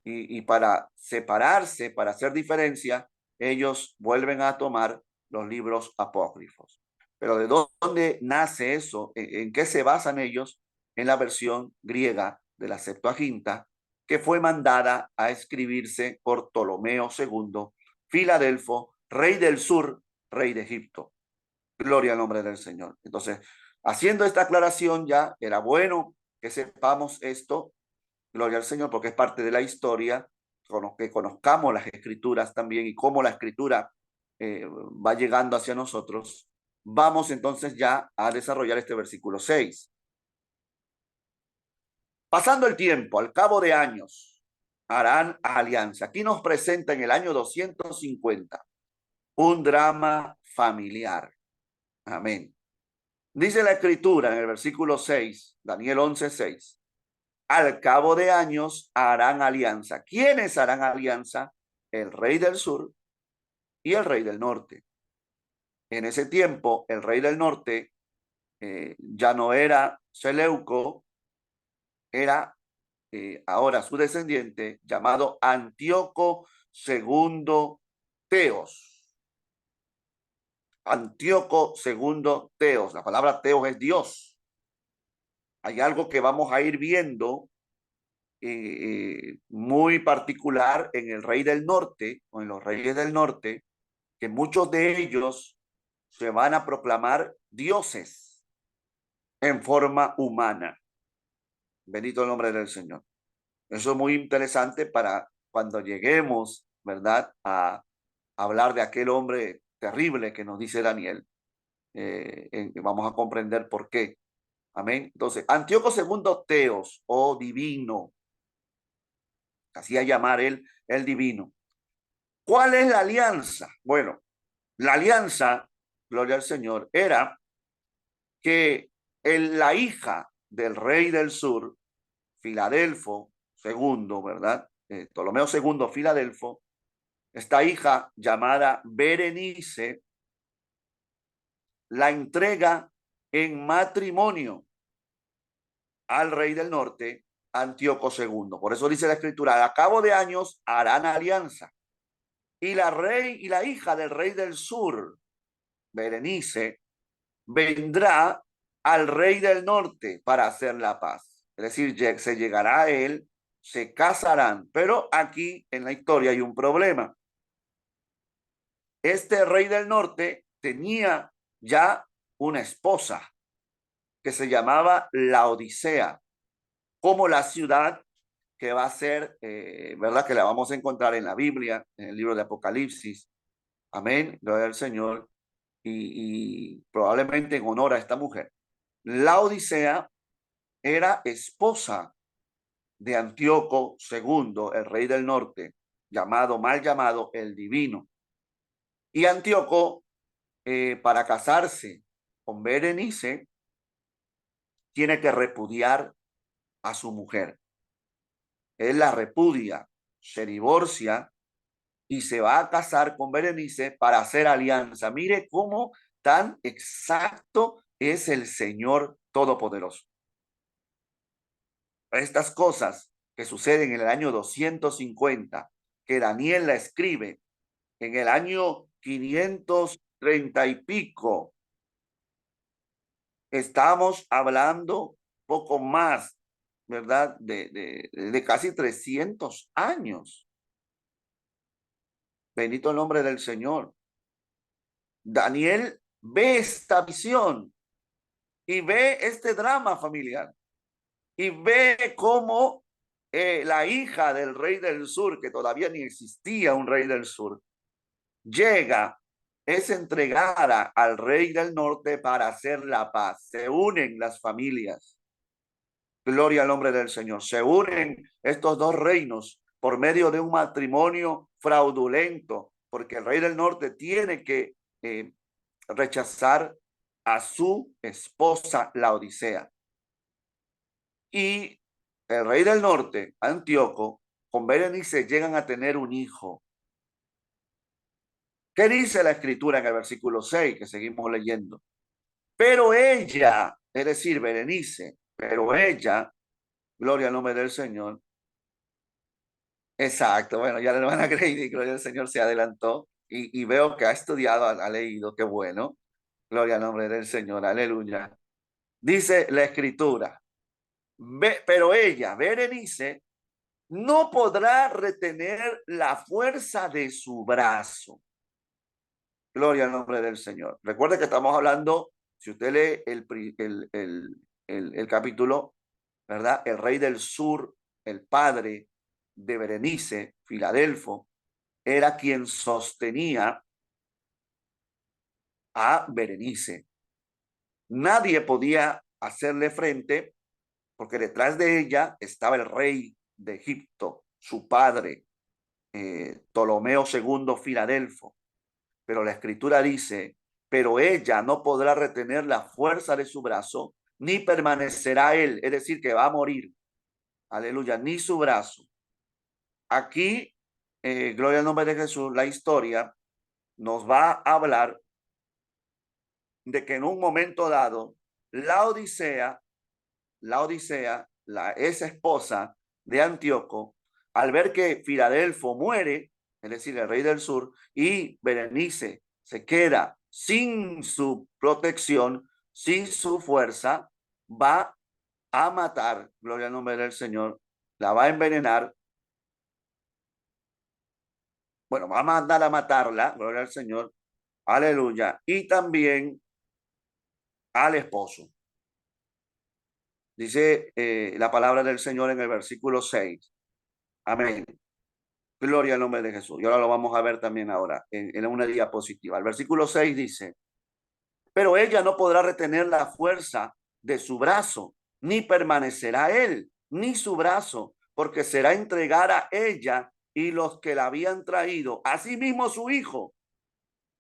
Y para separarse, para hacer diferencia, ellos vuelven a tomar los libros apócrifos. Pero ¿de dónde nace eso? ¿En qué se basan ellos? En la versión griega de la Septuaginta, que fue mandada a escribirse por Ptolomeo II, Filadelfo, rey del sur, rey de Egipto. Gloria al nombre del Señor. Entonces, haciendo esta aclaración ya, era bueno que sepamos esto, gloria al Señor, porque es parte de la historia, que conozcamos las escrituras también y cómo la escritura va llegando hacia nosotros. Vamos entonces ya a desarrollar este versículo 6. Pasando el tiempo, al cabo de años, harán alianza. Aquí nos presenta en el año 250 un drama familiar. Amén. Dice la escritura en el versículo 6, Daniel 11:6. Al cabo de años harán alianza. ¿Quiénes harán alianza? El rey del sur y el rey del norte. En ese tiempo, el rey del norte ya no era Seleuco, era ahora su descendiente llamado Antíoco II Teos. Antíoco II Teos. La palabra Teos es Dios. Hay algo que vamos a ir viendo muy particular en el rey del norte o en los reyes del norte, que muchos de ellos se van a proclamar dioses en forma humana. Bendito el nombre del Señor. Eso es muy interesante para cuando lleguemos, ¿verdad?, a hablar de aquel hombre terrible que nos dice Daniel. Vamos a comprender por qué. Amén. Entonces, Antíoco II Teos, o divino, hacía llamar él el divino. ¿Cuál es la alianza? Bueno, la alianza, gloria al Señor, era que la hija del rey del sur, Filadelfo II, ¿verdad? Ptolomeo II, Filadelfo, esta hija llamada Berenice, la entrega en matrimonio al rey del norte, Antíoco II. Por eso dice la escritura, a cabo de años harán alianza. Y la hija del rey del sur, Berenice, vendrá al rey del norte para hacer la paz. Es decir, se llegará a él, se casarán. Pero aquí en la historia hay un problema. Este rey del norte tenía ya una esposa que se llamaba Laodicea, como la ciudad que va a ser, ¿verdad? Que la vamos a encontrar en la Biblia, en el libro de Apocalipsis. Amén, gloria al Señor. Y probablemente en honor a esta mujer. Laodicea era esposa de Antíoco II, el rey del norte, mal llamado el divino. Y Antíoco, para casarse con Berenice, tiene que repudiar a su mujer. Él la repudia, se divorcia y se va a casar con Berenice para hacer alianza. Mire cómo tan exacto es el Señor Todopoderoso. Estas cosas que suceden en el año 250, que Daniel la escribe en el año 530 y pico, estamos hablando poco más, ¿verdad? De casi 300 años. Bendito el nombre del Señor. Daniel ve esta visión y ve este drama familiar y ve cómo la hija del rey del sur, que todavía ni existía un rey del sur, llega, es entregada al rey del norte para hacer la paz. Se unen las familias. Gloria al nombre del Señor. Se unen estos dos reinos por medio de un matrimonio fraudulento, porque el rey del norte tiene que rechazar a su esposa Laodicea. Y el rey del norte, Antíoco, con Berenice llegan a tener un hijo. ¿Qué dice la escritura en el versículo 6 que seguimos leyendo? Pero ella, es decir, Berenice, pero ella, gloria al nombre del Señor. Exacto, bueno, ya la hermana Grady, gloria al Señor, se adelantó y veo que ha estudiado, ha leído, qué bueno. Gloria al nombre del Señor, aleluya. Dice la escritura, pero ella, Berenice, no podrá retener la fuerza de su brazo. Gloria al nombre del Señor. Recuerde que estamos hablando, si usted lee el capítulo, ¿verdad? El rey del sur, el padre de Berenice, Filadelfo, era quien sostenía a Berenice. Nadie podía hacerle frente porque detrás de ella estaba el rey de Egipto, su padre, Ptolomeo II Filadelfo. Pero la escritura dice, pero ella no podrá retener la fuerza de su brazo, ni permanecerá él, es decir, que va a morir. Aleluya, ni su brazo. Aquí, gloria al nombre de Jesús, la historia nos va a hablar de que en un momento dado, esa esposa de Antíoco, al ver que Filadelfo muere, es decir, el rey del sur, y Berenice se queda sin su protección, sin su fuerza, va a matar, gloria al nombre del Señor, la va a envenenar, bueno, va a mandar a matarla, gloria al Señor, aleluya, y también al esposo. Dice la palabra del Señor en el versículo 6. Amén. Gloria al nombre de Jesús. Y ahora lo vamos a ver también ahora en una diapositiva. El versículo 6 dice, pero ella no podrá retener la fuerza de su brazo, ni permanecerá él, ni su brazo, porque será entregada ella y los que la habían traído, asimismo su hijo,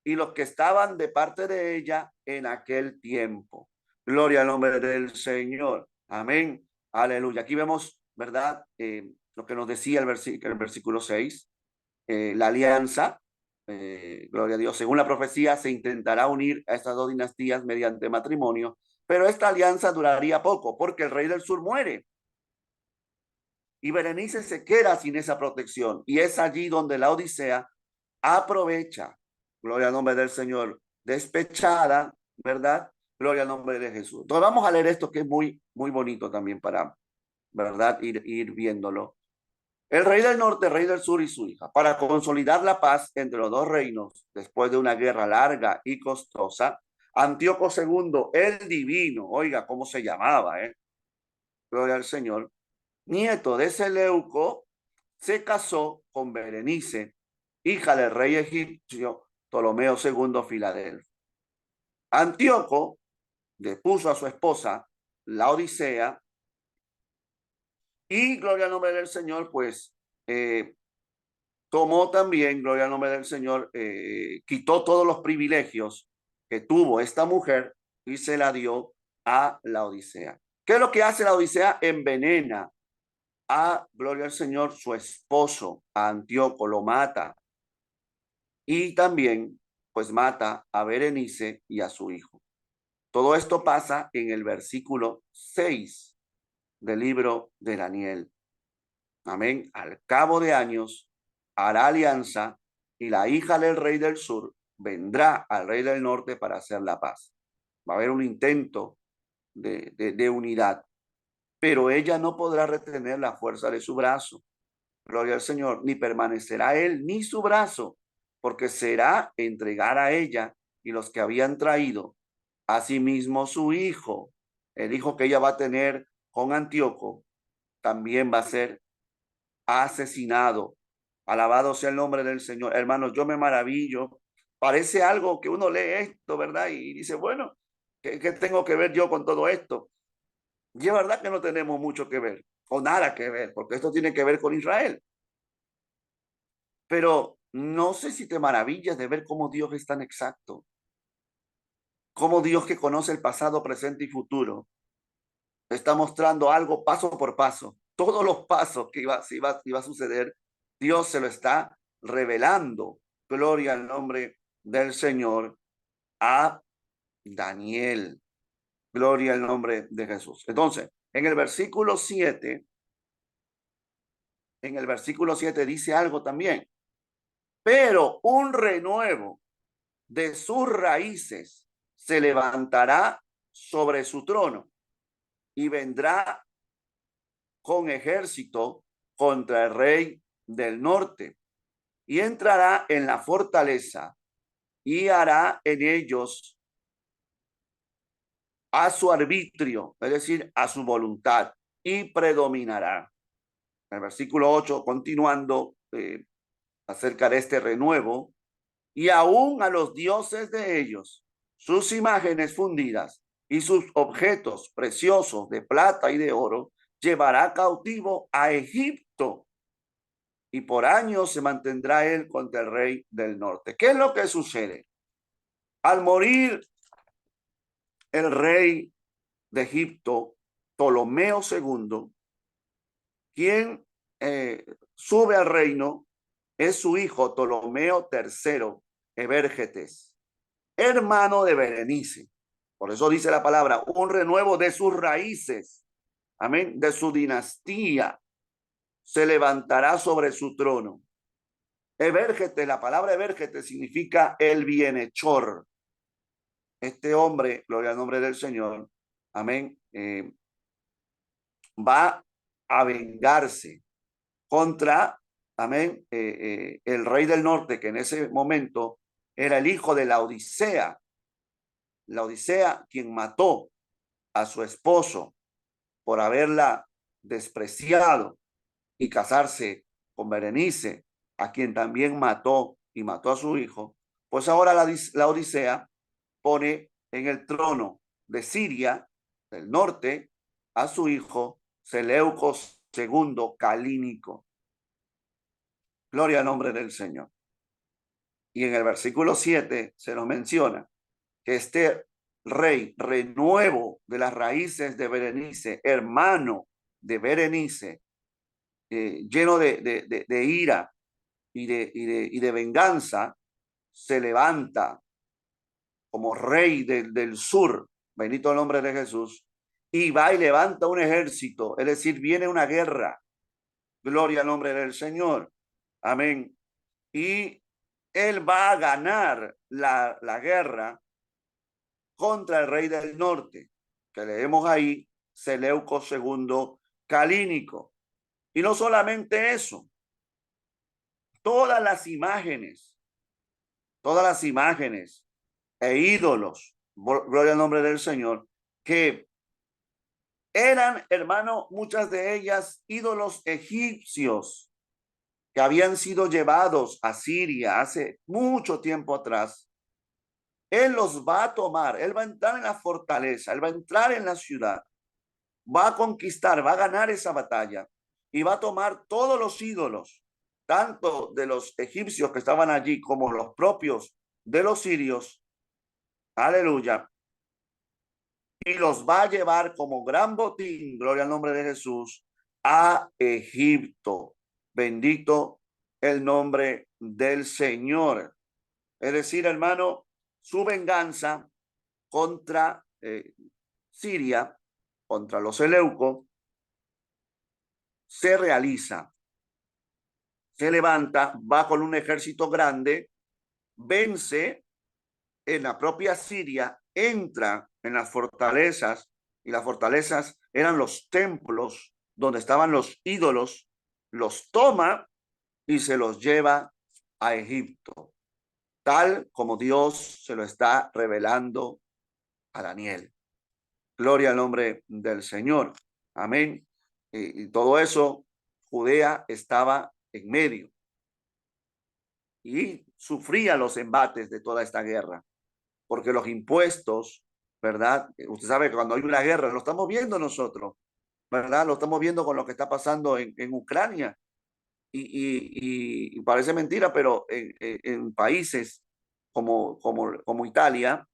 y los que estaban de parte de ella en aquel tiempo. Gloria al nombre del Señor. Amén. Aleluya. Aquí vemos, ¿verdad? Lo que nos decía el versículo 6, la alianza, gloria a Dios, según la profecía, se intentará unir a estas dos dinastías mediante matrimonio, pero esta alianza duraría poco porque el rey del sur muere y Berenice se queda sin esa protección y es allí donde la Odisea aprovecha, gloria al nombre del Señor, despechada, ¿verdad? Gloria al nombre de Jesús. Entonces vamos a leer esto que es muy, muy bonito también para, ¿verdad? Ir viéndolo. El rey del norte, el rey del sur y su hija, para consolidar la paz entre los dos reinos, después de una guerra larga y costosa, Antíoco II, el divino, oiga cómo se llamaba, gloria al Señor, nieto de Seleuco, se casó con Berenice, hija del rey egipcio Ptolomeo II Filadelfo. Antíoco depuso a su esposa, la Odisea, y gloria al nombre del Señor, pues tomó también, gloria al nombre del Señor, quitó todos los privilegios que tuvo esta mujer y se la dio a la Odisea. ¿Qué es lo que hace la Odisea? Envenena a, gloria al Señor, su esposo, a Antíoco, lo mata. Y también, pues mata a Berenice y a su hijo. Todo esto pasa en el versículo 6 del libro de Daniel. Amén. Al cabo de años hará alianza y la hija del rey del sur vendrá al rey del norte para hacer la paz. Va a haber un intento de unidad, pero ella no podrá retener la fuerza de su brazo. Gloria al Señor, ni permanecerá él ni su brazo, porque será entregar a ella y los que habían traído, asimismo su hijo, el hijo que ella va a tener con Antíoco, también va a ser asesinado. Alabado sea el nombre del Señor. Hermanos, yo me maravillo. Parece algo que uno lee esto, ¿verdad? Y dice, bueno, ¿qué tengo que ver yo con todo esto? Y es verdad que no tenemos mucho que ver, o nada que ver, porque esto tiene que ver con Israel. Pero no sé si te maravillas de ver cómo Dios es tan exacto, cómo Dios que conoce el pasado, presente y futuro, está mostrando algo paso por paso. Todos los pasos que iba a suceder, Dios se lo está revelando. Gloria al nombre del Señor a Daniel. Gloria al nombre de Jesús. Entonces, en el versículo 7 dice algo también. Pero un renuevo de sus raíces se levantará sobre su trono y vendrá con ejército contra el rey del norte y entrará en la fortaleza y hará en ellos a su arbitrio, es decir, a su voluntad, y predominará. El versículo 8, continuando acerca de este renuevo, y aún a los dioses de ellos, sus imágenes fundidas y sus objetos preciosos de plata y de oro, llevará cautivo a Egipto, y por años se mantendrá él contra el rey del norte. ¿Qué es lo que sucede? Al morir el rey de Egipto, Ptolomeo II, quien sube al reino es su hijo Ptolomeo III Evérgetes, hermano de Berenice. Por eso dice la palabra, un renuevo de sus raíces, amén, de su dinastía, se levantará sobre su trono. Evérgetes, la palabra Evérgetes significa el bienhechor. Este hombre, gloria al nombre del Señor, amén, va a vengarse contra, amén, el rey del norte, que en ese momento era el hijo de la Odisea, quien mató a su esposo por haberla despreciado y casarse con Berenice, a quien también mató y mató a su hijo. Pues ahora la Odisea pone en el trono de Siria, del norte, a su hijo Seleucos II Calínico. Gloria al nombre del Señor. Y en el versículo 7 se nos menciona que este rey, renuevo de las raíces de Berenice, hermano de Berenice, lleno de ira y de venganza, se levanta como rey del sur, bendito el nombre de Jesús, y va y levanta un ejército, es decir, viene una guerra. Gloria al nombre del Señor. Amén. Y él va a ganar la guerra contra el rey del norte, que leemos ahí, Seleuco II Calínico. Y no solamente eso, todas las imágenes e ídolos, gloria al nombre del Señor, que eran, hermano, muchas de ellas ídolos egipcios que habían sido llevados a Siria hace mucho tiempo atrás. Él los va a tomar, él va a entrar en la fortaleza, él va a entrar en la ciudad, va a conquistar, va a ganar esa batalla y va a tomar todos los ídolos, tanto de los egipcios que estaban allí como los propios de los sirios, aleluya, y los va a llevar como gran botín, gloria al nombre de Jesús, a Egipto. Bendito el nombre del Señor. Es decir, hermano, su venganza contra Siria, contra los Seleucos, se realiza, se levanta, va con un ejército grande, vence en la propia Siria, entra en las fortalezas, y las fortalezas eran los templos donde estaban los ídolos, los toma y se los lleva a Egipto, tal como Dios se lo está revelando a Daniel. Gloria al nombre del Señor. Amén. Y todo eso, Judea estaba en medio y sufría los embates de toda esta guerra, porque los impuestos, ¿verdad? Usted sabe que cuando hay una guerra, lo estamos viendo nosotros, ¿verdad? Lo estamos viendo con lo que está pasando en Ucrania. Y parece mentira, pero en países como Italia,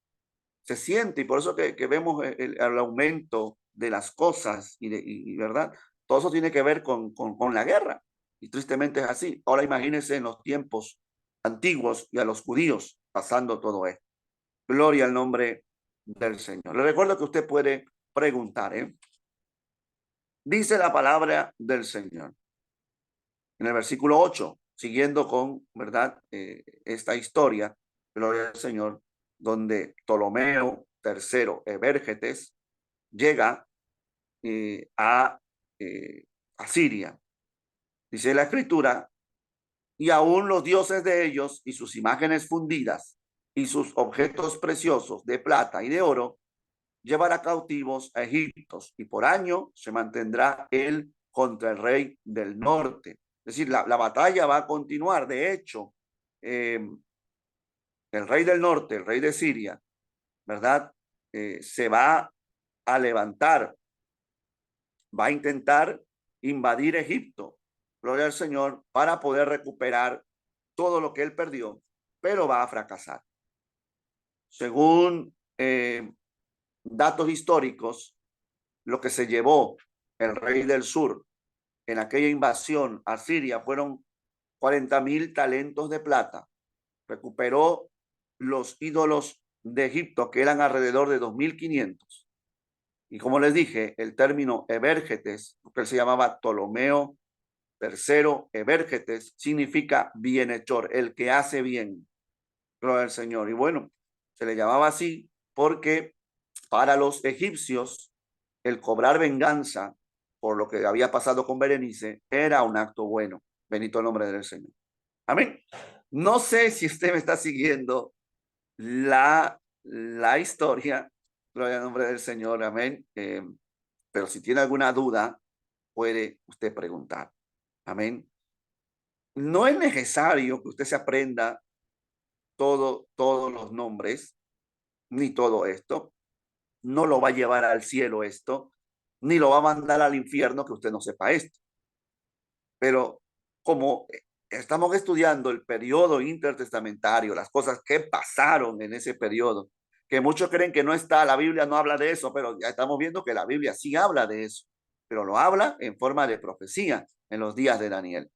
se siente, y por eso que vemos el aumento de las cosas ¿verdad? Todo eso tiene que ver con la guerra, y tristemente es así. Ahora imagínense en los tiempos antiguos y a los judíos pasando todo esto. Gloria al nombre del Señor. Le recuerdo que usted puede preguntar, ¿eh? Dice la palabra del Señor en el versículo 8, siguiendo con, ¿verdad? Esta historia, gloria al Señor, donde Ptolomeo III Evérgetes llega a Siria. Dice la escritura, y aún los dioses de ellos y sus imágenes fundidas y sus objetos preciosos de plata y de oro, llevará cautivos a Egipto, y por año se mantendrá él contra el rey del norte. Es decir, la batalla va a continuar. De hecho, el rey del norte, el rey de Siria, ¿verdad? Se va a levantar, va a intentar invadir Egipto, gloria al Señor, para poder recuperar todo lo que él perdió, pero va a fracasar. Según datos históricos, lo que se llevó el rey del sur en aquella invasión a Siria fueron 40,000 talentos de plata. Recuperó los ídolos de Egipto, que eran alrededor de 2,500. Y como les dije, el término Evérgetes, porque él se llamaba Ptolomeo III Evérgetes, significa bienhechor, el que hace bien. Gloria al Señor. Y bueno, se le llamaba así porque para los egipcios el cobrar venganza por lo que había pasado con Berenice era un acto bueno. Bendito el nombre del Señor. Amén. No sé si usted me está siguiendo la historia. Gloria al nombre del Señor. Amén. Pero si tiene alguna duda, puede usted preguntar. Amén. No es necesario que usted se aprenda todos los nombres, ni todo esto. No lo va a llevar al cielo esto, ni lo va a mandar al infierno que usted no sepa esto. Pero como estamos estudiando el periodo intertestamentario, las cosas que pasaron en ese periodo, que muchos creen que no está, la Biblia no habla de eso, pero ya estamos viendo que la Biblia sí habla de eso, pero lo habla en forma de profecía en los días de Daniel.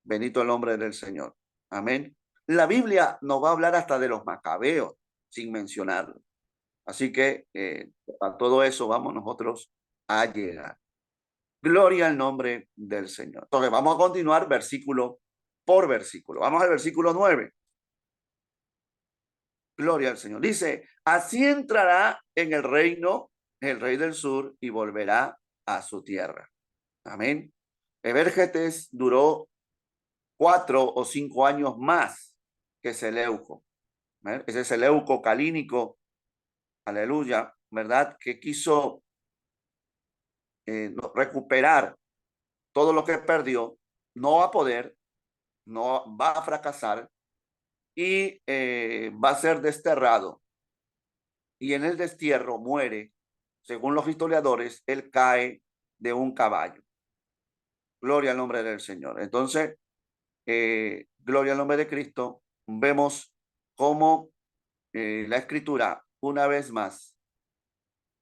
Bendito el nombre del Señor. Amén. La Biblia nos va a hablar hasta de los macabeos, sin mencionarlo. Así que a todo eso vamos nosotros a llegar. Gloria al nombre del Señor. Entonces vamos a continuar versículo por versículo. Vamos al versículo 9. Gloria al Señor. Dice, así entrará en el reino el rey del sur y volverá a su tierra. Amén. Evérgetes duró 4 o 5 años más que Seleuco. Ese Seleuco calínico, aleluya, ¿verdad? Que quiso recuperar todo lo que perdió, no va a poder, no va a fracasar y va a ser desterrado. Y en el destierro muere, según los historiadores, él cae de un caballo. Gloria al nombre del Señor. Entonces, gloria al nombre de Cristo, vemos cómo la escritura, una vez más,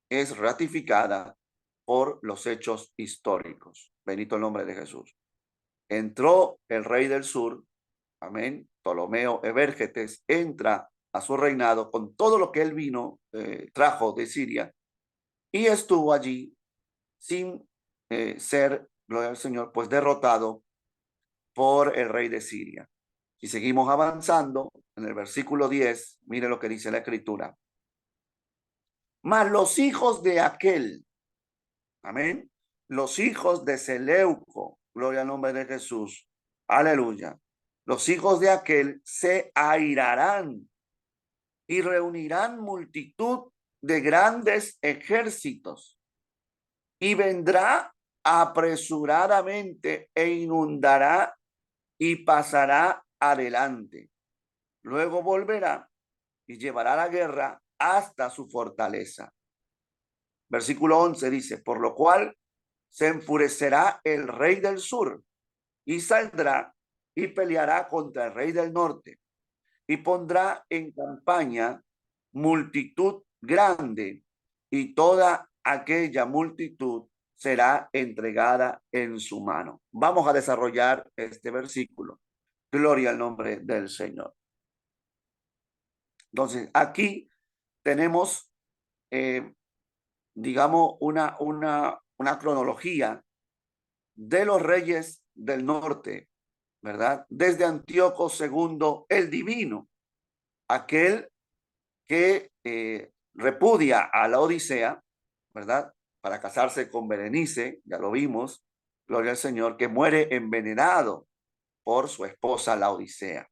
es ratificada por los hechos históricos. Bendito el nombre de Jesús. Entró el rey del sur, amén, Ptolomeo Evérgetes, entra a su reinado con todo lo que él trajo de Siria, y estuvo allí sin ser, gloria al Señor, pues derrotado por el rey de Siria. Si seguimos avanzando, en el versículo 10, mire lo que dice la escritura. Mas los hijos de aquel, amén, los hijos de Seleuco, gloria al nombre de Jesús, aleluya, los hijos de aquel se airarán y reunirán multitud de grandes ejércitos, y vendrá apresuradamente e inundará y pasará adelante. Luego volverá y llevará la guerra hasta su fortaleza. Versículo 11 dice, por lo cual se enfurecerá el rey del sur y saldrá y peleará contra el rey del norte y pondrá en campaña multitud grande, y toda aquella multitud será entregada en su mano. Vamos a desarrollar este versículo. Gloria al nombre del Señor. Entonces, aquí tenemos, digamos, una cronología de los reyes del norte, ¿verdad? Desde Antíoco II el Divino, aquel que repudia a la Odisea, ¿verdad? Para casarse con Berenice, ya lo vimos, gloria al Señor, que muere envenenado por su esposa Laodicea.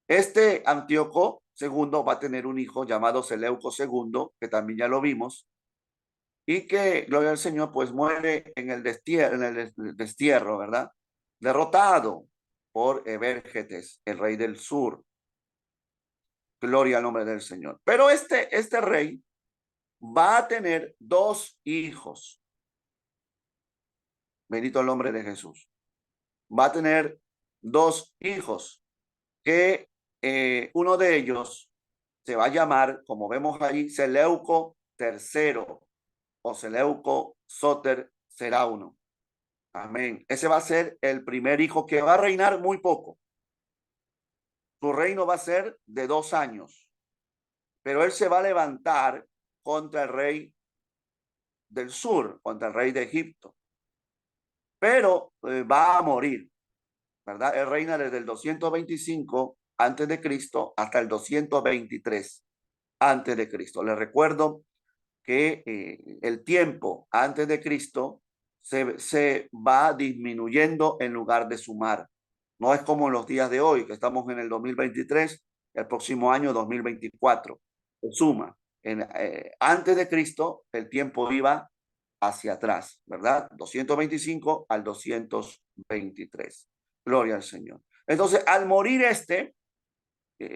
Este Antíoco II va a tener un hijo llamado Seleuco II, que también ya lo vimos, y que, gloria al Señor, pues muere en el destierro, ¿verdad? Derrotado por Evérgetes, el rey del sur. Gloria al nombre del Señor. Pero este rey va a tener dos hijos. Bendito el nombre de Jesús. Va a tener dos hijos que uno de ellos se va a llamar, como vemos ahí, Seleuco III o Seleuco Soter será uno. Amén. Ese va a ser el primer hijo que va a reinar muy poco. Su reino va a ser de 2 años, pero él se va a levantar contra el rey del sur, contra el rey de Egipto, pero va a morir, ¿verdad? Él reina desde el 225 antes de Cristo hasta el 223 antes de Cristo. Les recuerdo que el tiempo antes de Cristo se va disminuyendo en lugar de sumar. No es como en los días de hoy, que estamos en el 2023, el próximo año 2024. Se suma. Antes de Cristo, el tiempo iba hacia atrás, ¿verdad? 225 al 223. Gloria al Señor. Entonces, al morir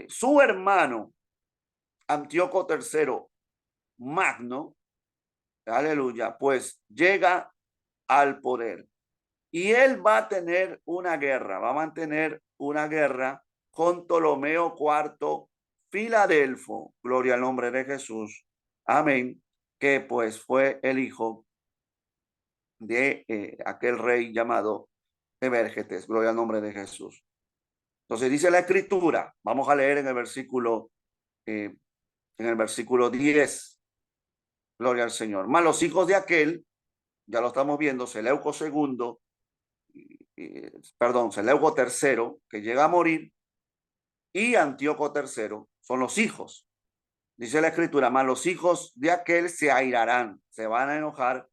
su hermano, Antíoco III Magno, aleluya, pues llega al poder. Y él va a tener una guerra, va a mantener una guerra con Ptolomeo IV Filadelfo, gloria al nombre de Jesús, amén, que pues fue el hijo de aquel rey llamado Evérgetes, gloria al nombre de Jesús. Entonces dice la escritura, vamos a leer en el versículo 10, gloria al Señor. Mas los hijos de aquel, ya lo estamos viendo, Seleuco II, Seleuco III, que llega a morir, y Antíoco III, son los hijos. Dice la escritura, mas los hijos de aquel se airarán, se van a enojar,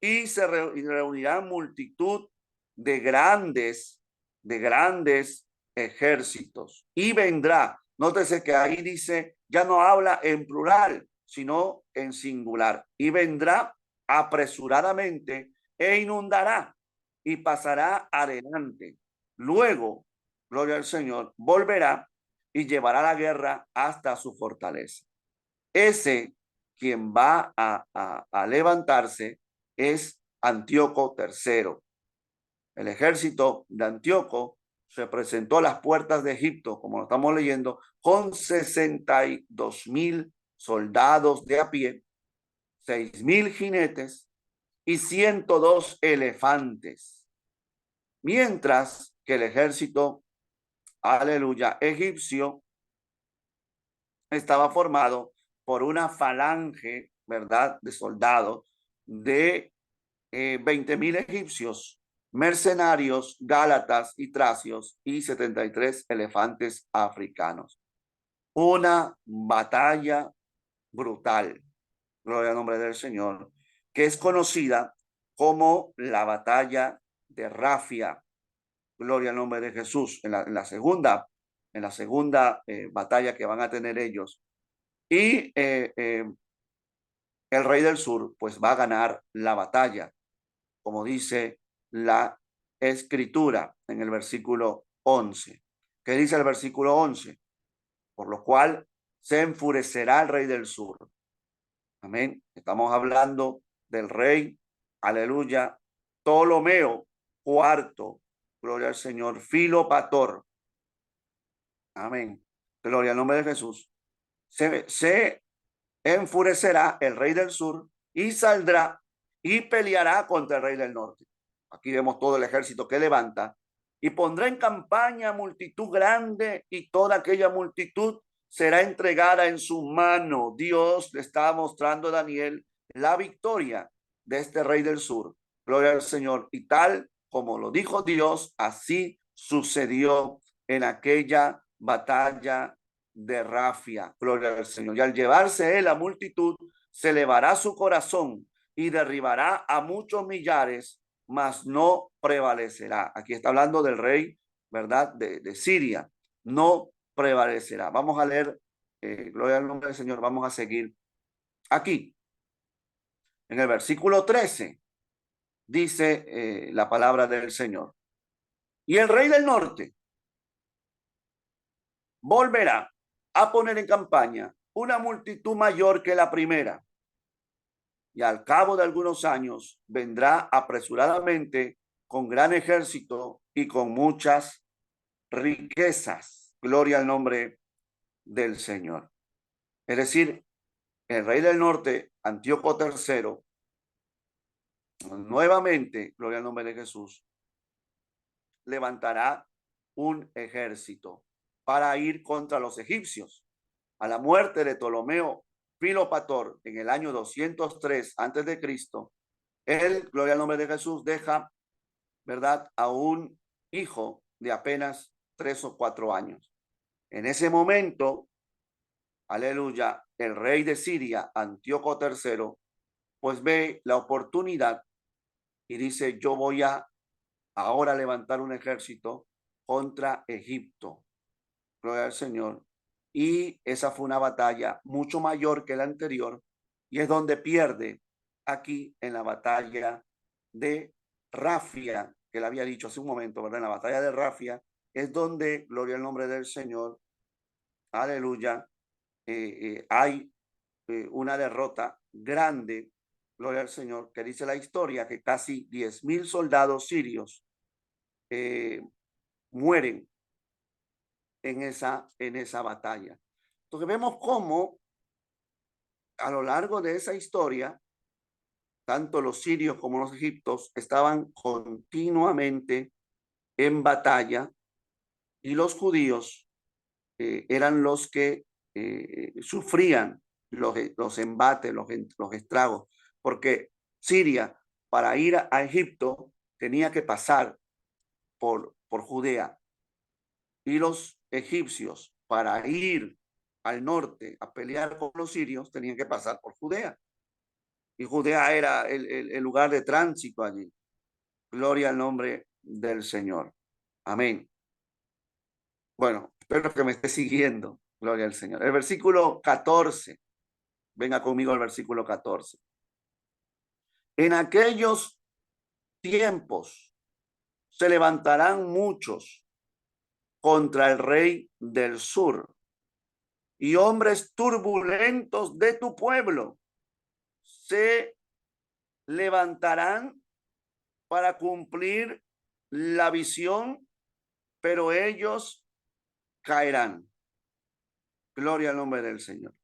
y se reunirán multitud de grandes ejércitos. Y vendrá, nótese que ahí dice, ya no habla en plural, sino en singular. Y vendrá apresuradamente e inundará y pasará adelante. Luego, gloria al Señor, volverá y llevará la guerra hasta su fortaleza. Ese quien va a levantarse es Antíoco III. El ejército de Antíoco se presentó a las puertas de Egipto, como lo estamos leyendo, con 62,000 soldados de a pie, 6,000 jinetes y 102 elefantes. Mientras que el ejército, aleluya, egipcio estaba formado por una falange, ¿verdad?, de soldados de 20,000 egipcios, mercenarios, gálatas y tracios y 73 elefantes africanos. Una batalla brutal, gloria al nombre del Señor, que es conocida como la batalla de Rafia, gloria al nombre de Jesús, en la segunda batalla que van a tener ellos. Y el rey del sur pues va a ganar la batalla, como dice la escritura en el versículo 11. ¿Qué dice el versículo 11? Por lo cual se enfurecerá el rey del sur. Amén. Estamos hablando del rey, aleluya, Ptolomeo IV, gloria al Señor, Filopator. Amén. Gloria al nombre de Jesús. Se enfurecerá el rey del sur y saldrá y peleará contra el rey del norte. Aquí vemos todo el ejército que levanta y pondrá en campaña multitud grande y toda aquella multitud será entregada en su mano. Dios le está mostrando a Daniel la victoria de este rey del sur. Gloria al Señor. Y tal como lo dijo Dios, así sucedió en aquella batalla de Rafia. Gloria al Señor. Y al llevarse él la multitud, se elevará su corazón y derribará a muchos millares mas no prevalecerá. Aquí está hablando del rey, ¿verdad? De Siria. No prevalecerá. Vamos a leer, gloria al nombre del Señor, vamos a seguir aquí. En el versículo 13 dice la palabra del Señor. Y el rey del norte volverá a poner en campaña una multitud mayor que la primera. Y al cabo de algunos años vendrá apresuradamente con gran ejército y con muchas riquezas. Gloria al nombre del Señor. Es decir, el rey del norte, Antíoco III, nuevamente, gloria al nombre de Jesús, levantará un ejército para ir contra los egipcios. A la muerte de Ptolomeo Filopator en el año 203 antes de Cristo, él, gloria al nombre de Jesús, deja, ¿verdad?, a un hijo de apenas 3 o 4 años. En ese momento, aleluya, el rey de Siria, Antíoco III, pues ve la oportunidad y dice, yo voy a ahora levantar un ejército contra Egipto. Gloria al Señor. Y esa fue una batalla mucho mayor que la anterior y es donde pierde aquí en la batalla de Rafia, que le había dicho hace un momento, ¿verdad? En la batalla de Rafia es donde, gloria al nombre del Señor, aleluya, hay una derrota grande, gloria al Señor, que dice la historia que casi 10,000 soldados sirios mueren en esa batalla. Entonces vemos cómo a lo largo de esa historia, tanto los sirios como los egipcios estaban continuamente en batalla y los judíos eran los que sufrían los embates, los estragos, porque Siria para ir a Egipto tenía que pasar por Judea y los egipcios para ir al norte a pelear con los sirios tenían que pasar por Judea. Y Judea era el lugar de tránsito allí. Gloria al nombre del Señor. Amén. Bueno, espero que me esté siguiendo. Gloria al Señor. El versículo 14. Venga conmigo al versículo 14. En aquellos tiempos se levantarán muchos contra el rey del sur y hombres turbulentos de tu pueblo se levantarán para cumplir la visión, pero ellos caerán. Gloria al nombre del Señor.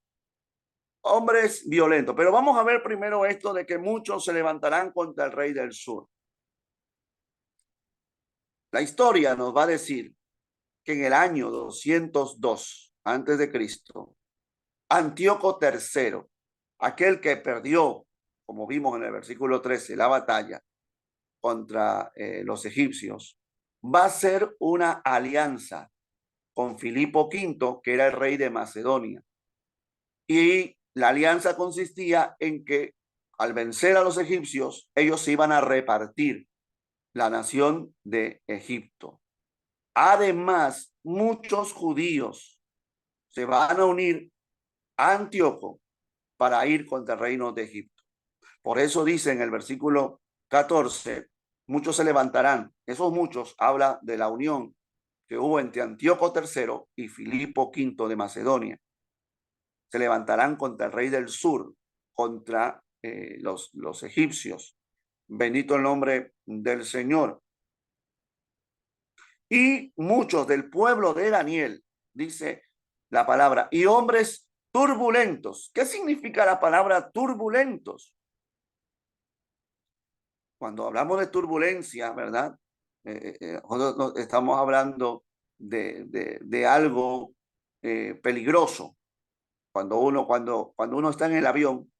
Hombres violentos. Pero vamos a ver primero esto de que muchos se levantarán contra el rey del sur. La historia nos va a decir que en el año 202 antes de Cristo, Antíoco III, aquel que perdió, como vimos en el versículo 13, la batalla contra los egipcios, va a hacer una alianza con Filipo V, que era el rey de Macedonia. Y la alianza consistía en que al vencer a los egipcios, ellos se iban a repartir la nación de Egipto. Además, muchos judíos se van a unir a Antíoco para ir contra el reino de Egipto. Por eso dice en el versículo 14, muchos se levantarán. Esos muchos habla de la unión que hubo entre Antíoco III y Filipo V de Macedonia. Se levantarán contra el rey del sur, contra los egipcios. Bendito el nombre del Señor. Y muchos del pueblo de Daniel, dice la palabra, y hombres turbulentos. ¿Qué significa la palabra turbulentos? Cuando hablamos de turbulencia, ¿verdad? Estamos hablando de algo peligroso. Cuando uno está en el avión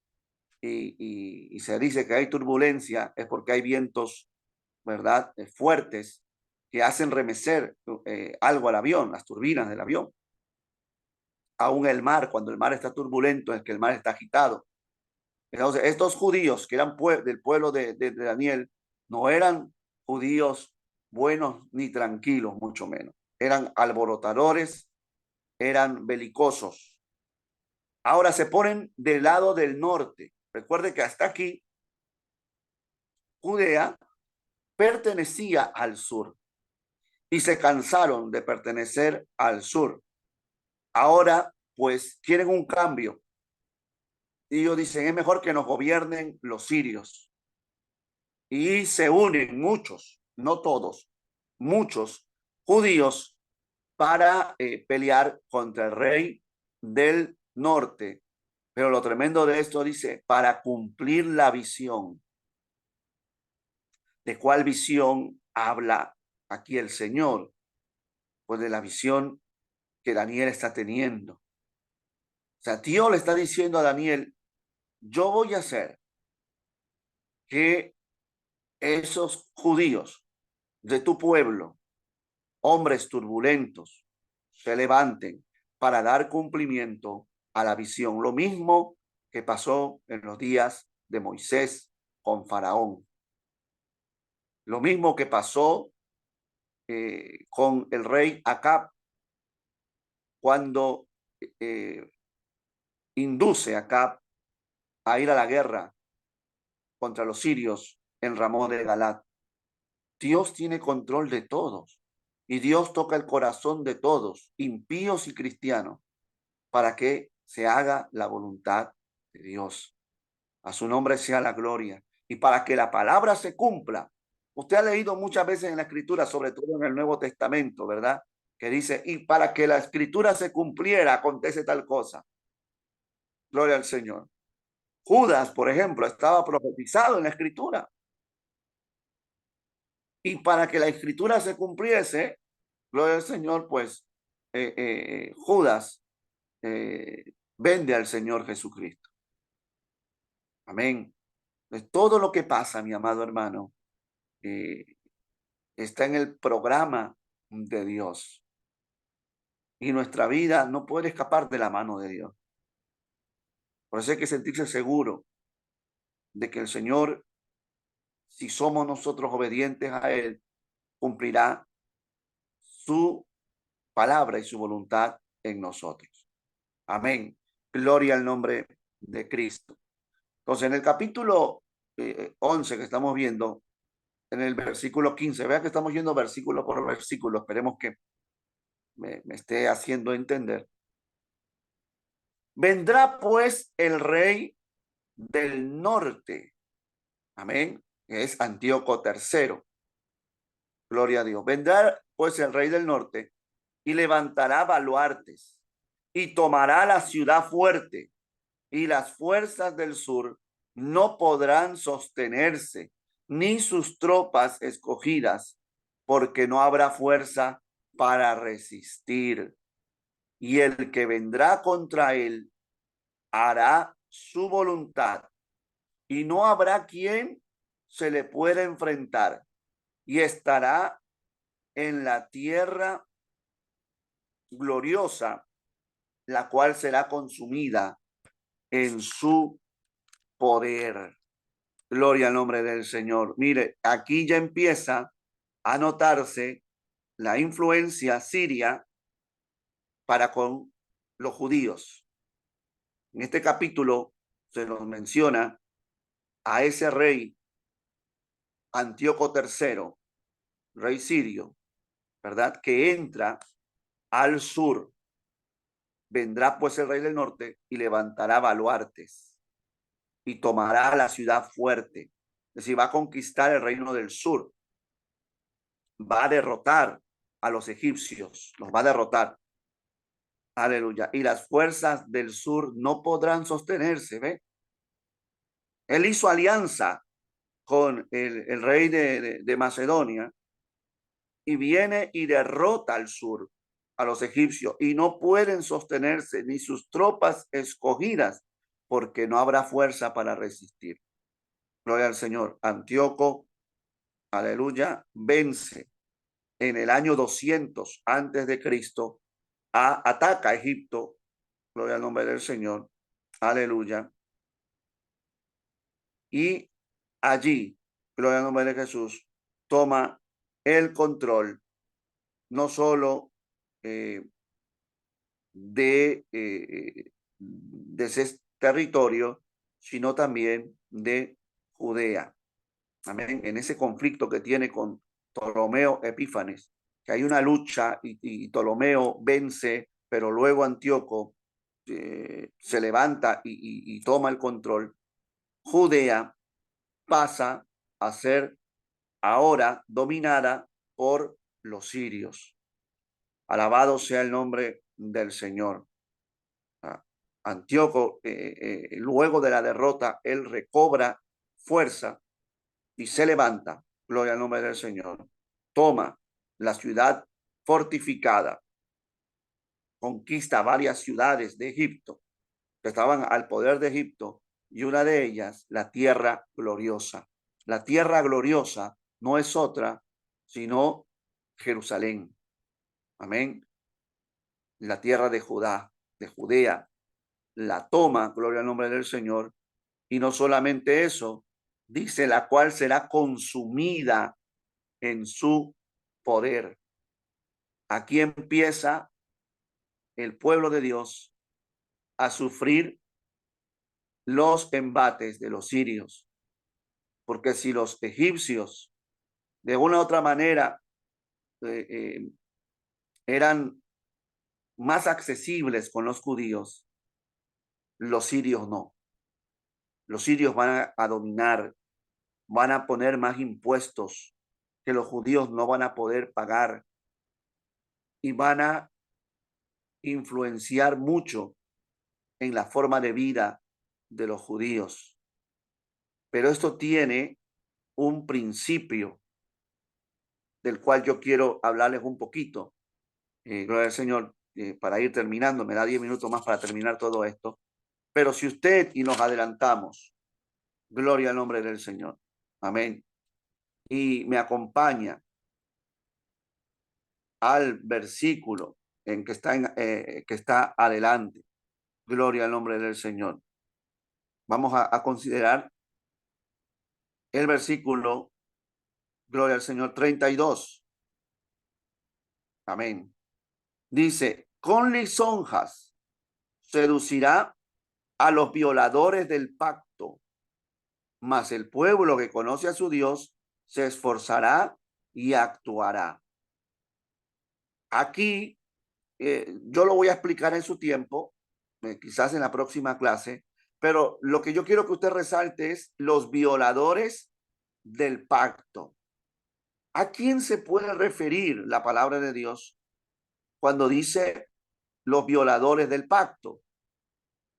y se dice que hay turbulencia, es porque hay vientos, ¿verdad? Fuertes que hacen remecer algo al avión, las turbinas del avión. Aún el mar, cuando el mar está turbulento, es que el mar está agitado. Entonces, estos judíos que eran del pueblo de Daniel, No eran judíos buenos ni tranquilos, mucho menos. Eran alborotadores, eran belicosos. Ahora se ponen del lado del norte. Recuerde que hasta aquí Judea pertenecía al sur y se cansaron de pertenecer al sur. Ahora, pues, quieren un cambio. Y ellos dicen, es mejor que nos gobiernen los sirios. Y se unen muchos, no todos, muchos judíos para pelear contra el rey del norte. Pero lo tremendo de esto dice, para cumplir la visión. ¿De cuál visión habla aquí el Señor? Pues de la visión que Daniel está teniendo. O sea, Dios le está diciendo a Daniel, yo voy a hacer que esos judíos de tu pueblo, hombres turbulentos, se levanten para dar cumplimiento a la visión. Lo mismo que pasó en los días de Moisés con Faraón. Lo mismo que pasó con el rey Acab cuando induce a Acab a ir a la guerra contra los sirios en Ramón de Galat. Dios tiene control de todos y Dios toca el corazón de todos, impíos y cristianos, para que se haga la voluntad de Dios. A su nombre sea la gloria. Y para que la palabra se cumpla. Usted ha leído muchas veces en la Escritura, sobre todo en el Nuevo Testamento, ¿verdad? Que dice, y para que la Escritura se cumpliera, acontece tal cosa. Gloria al Señor. Judas, por ejemplo, estaba profetizado en la Escritura. Y para que la Escritura se cumpliese, gloria al Señor, pues Judas vende al Señor Jesucristo. Amén. Pues todo lo que pasa, mi amado hermano, está en el programa de Dios. Y nuestra vida no puede escapar de la mano de Dios. Por eso hay que sentirse seguro de que el Señor, si somos nosotros obedientes a Él, cumplirá su palabra y su voluntad en nosotros. Amén. Gloria al nombre de Cristo. Entonces, en el capítulo 11 que estamos viendo, en el versículo 15, vea que estamos yendo versículo por versículo, esperemos que me esté haciendo entender. Vendrá pues el rey del norte, amén, es Antíoco III, gloria a Dios. Vendrá pues el rey del norte y levantará baluartes y tomará la ciudad fuerte, y las fuerzas del sur no podrán sostenerse, ni sus tropas escogidas, porque no habrá fuerza para resistir. Y el que vendrá contra él hará su voluntad, y no habrá quien se le pueda enfrentar, y estará en la tierra gloriosa, la cual será consumida en su poder. Gloria al nombre del Señor. Mire, aquí ya empieza a notarse la influencia siria para con los judíos. En este capítulo se nos menciona a ese rey Antíoco III, rey sirio, ¿verdad? Que entra al sur. Vendrá pues el rey del norte y levantará baluartes y tomará la ciudad fuerte. Es decir, va a conquistar el reino del sur. Va a derrotar a los egipcios, los va a derrotar. Aleluya. Y las fuerzas del sur no podrán sostenerse, ¿ve? Él hizo alianza con el rey de Macedonia y viene y derrota al sur a los egipcios y no pueden sostenerse ni sus tropas escogidas porque no habrá fuerza para resistir. Gloria al Señor. Antíoco, aleluya, vence en el año 200 antes de Cristo, ataca a Egipto, gloria al nombre del Señor, aleluya. Y allí, gloria al nombre de Jesús, toma el control no solo de ese territorio, sino también de Judea. Amén. En ese conflicto que tiene con Ptolomeo Epífanes, que hay una lucha y Ptolomeo vence, pero luego Antíoco se levanta y toma el control. Judea pasa a ser ahora dominada por los sirios. Alabado sea el nombre del Señor. Antíoco, luego de la derrota, él recobra fuerza y se levanta, gloria al nombre del Señor. Toma la ciudad fortificada, conquista varias ciudades de Egipto que estaban al poder de Egipto, y una de ellas, la tierra gloriosa. La tierra gloriosa no es otra sino Jerusalén. Amén. La tierra de Judá, de Judea, la toma, gloria al nombre del Señor. Y no solamente eso, dice, la cual será consumida en su poder. Aquí empieza el pueblo de Dios a sufrir los embates de los sirios, porque si los egipcios de una u otra manera eh, eh, eran más accesibles con los judíos, los sirios no. Los sirios van a dominar, van a poner más impuestos que los judíos no van a poder pagar y van a influenciar mucho en la forma de vida de los judíos. Pero esto tiene un principio del cual yo quiero hablarles un poquito. Gloria al Señor, para ir terminando, me da 10 minutos más para terminar todo esto. Pero si usted y nos adelantamos, gloria al nombre del Señor. Amén. Y me acompaña al versículo en que está adelante. Gloria al nombre del Señor. Vamos a considerar el versículo, gloria al Señor, 32. Amén. Dice, con lisonjas seducirá a los violadores del pacto, mas el pueblo que conoce a su Dios se esforzará y actuará. Aquí yo lo voy a explicar en su tiempo, quizás en la próxima clase, pero lo que yo quiero que usted resalte es los violadores del pacto. ¿A quién se puede referir la palabra de Dios cuando dice los violadores del pacto?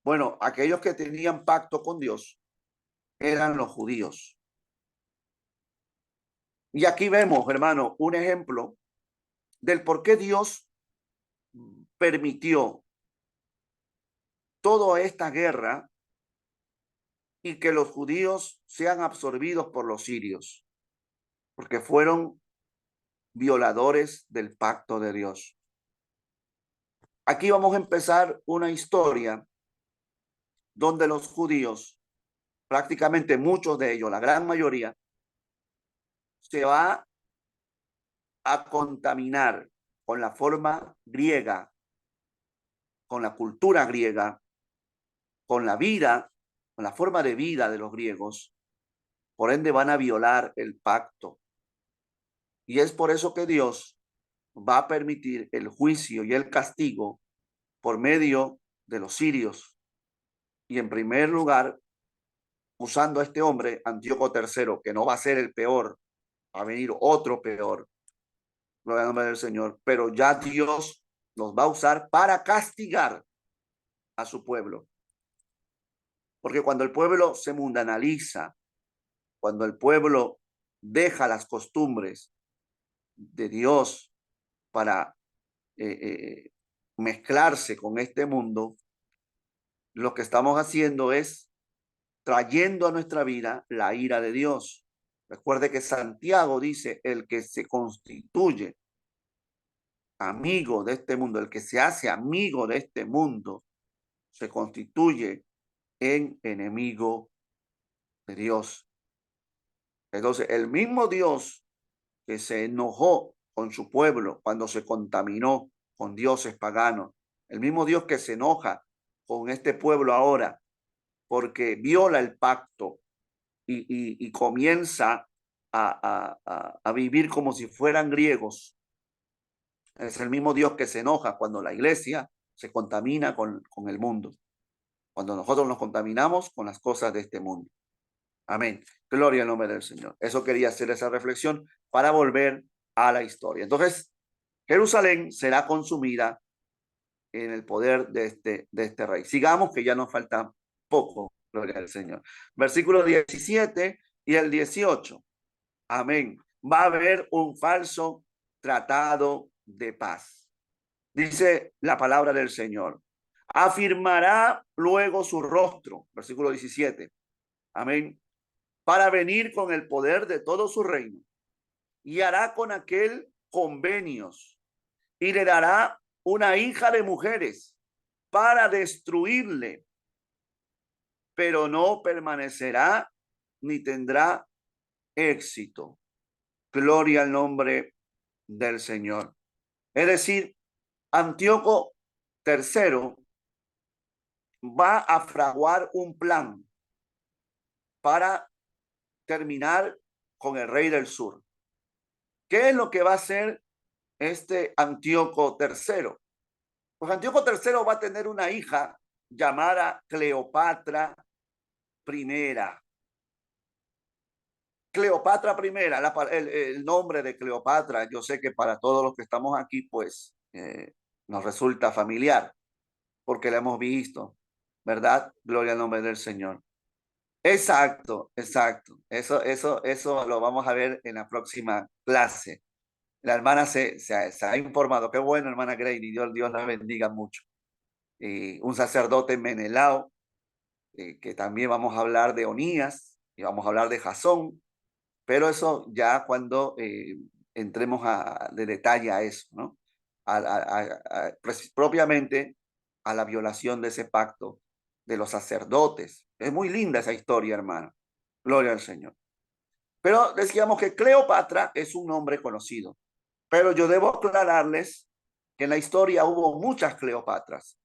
Bueno, aquellos que tenían pacto con Dios eran los judíos. Y aquí vemos, hermano, un ejemplo del por qué Dios permitió toda esta guerra y que los judíos sean absorbidos por los sirios, porque fueron violadores del pacto de Dios. Aquí vamos a empezar una historia donde los judíos, prácticamente muchos de ellos, la gran mayoría, se va a contaminar con la forma griega, con la cultura griega, con la vida, con la forma de vida de los griegos. Por ende van a violar el pacto. Y es por eso que Dios va a permitir el juicio y el castigo por medio de los sirios. Y en primer lugar, usando a este hombre, Antíoco III, que no va a ser el peor, va a venir otro peor, gloria al nombre del Señor, pero ya Dios los va a usar para castigar a su pueblo. Porque cuando el pueblo se mundanaliza, cuando el pueblo deja las costumbres de Dios para mezclarse con este mundo, lo que estamos haciendo es trayendo a nuestra vida la ira de Dios. Recuerde que Santiago dice, el que se constituye amigo de este mundo, el que se hace amigo de este mundo, se constituye en enemigo de Dios. Entonces, el mismo Dios que se enojó con su pueblo cuando se contaminó con dioses paganos, el mismo Dios que se enoja con este pueblo ahora porque viola el pacto y comienza a vivir como si fueran griegos. Es el mismo Dios que se enoja cuando la iglesia se contamina con el mundo, cuando nosotros nos contaminamos con las cosas de este mundo. Amén. Gloria al nombre del Señor. Eso quería hacer esa reflexión para volver a la historia. Entonces, Jerusalén será consumida en el poder de este rey. Sigamos, que ya nos falta poco. Gloria al Señor. Versículo 17 y el 18. Amén. Va a haber un falso tratado de paz. Dice la palabra del Señor. Afirmará luego su rostro. Versículo 17. Amén. Para venir con el poder de todo su reino. Y hará con aquel convenios. Y le dará una hija de mujeres para destruirle. Pero no permanecerá ni tendrá éxito. Gloria al nombre del Señor. Es decir, Antíoco III va a fraguar un plan para terminar con el rey del sur. ¿Qué es lo que va a hacer este Antíoco III? Pues Antíoco III va a tener una hija llamada Cleopatra I. Cleopatra I, el nombre de Cleopatra, yo sé que para todos los que estamos aquí, pues nos resulta familiar, porque la hemos visto, ¿verdad? Gloria al nombre del Señor. Exacto, exacto. Eso lo vamos a ver en la próxima clase. La hermana se ha informado. Qué bueno, hermana Grady. Dios la bendiga mucho. Un sacerdote Menelao, que también vamos a hablar de Onías y vamos a hablar de Jasón, pero eso ya cuando entremos de detalle a eso, ¿no? Propiamente a la violación de ese pacto de los sacerdotes. Es muy linda esa historia, hermano. Gloria al Señor. Pero decíamos que Cleopatra es un nombre conocido. Pero yo debo aclararles que en la historia hubo muchas Cleopatras.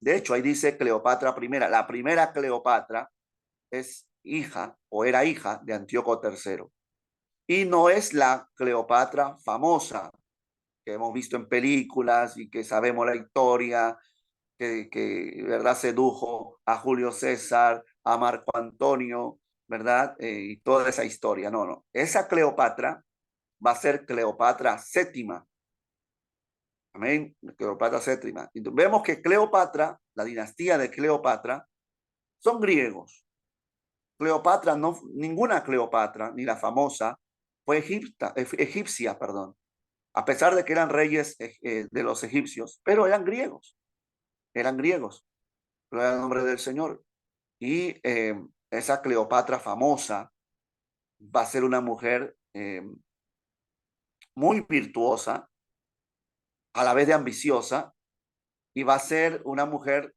De hecho, ahí dice Cleopatra I. La primera Cleopatra es hija o era hija de Antíoco III. Y no es la Cleopatra famosa que hemos visto en películas y que sabemos la historia, que ¿verdad? Sedujo a Julio César, a Marco Antonio, ¿verdad? Y toda esa historia. No, no. Esa Cleopatra va a ser Cleopatra VII. Amén. Cleopatra VII. Entonces, vemos que Cleopatra, la dinastía de Cleopatra, son griegos. Cleopatra, no, ninguna Cleopatra, ni la famosa, fue egipcia, perdón, a pesar de que eran reyes de los egipcios, pero eran griegos, gloria al nombre del Señor. Y esa Cleopatra famosa va a ser una mujer muy virtuosa, a la vez de ambiciosa, y va a ser una mujer,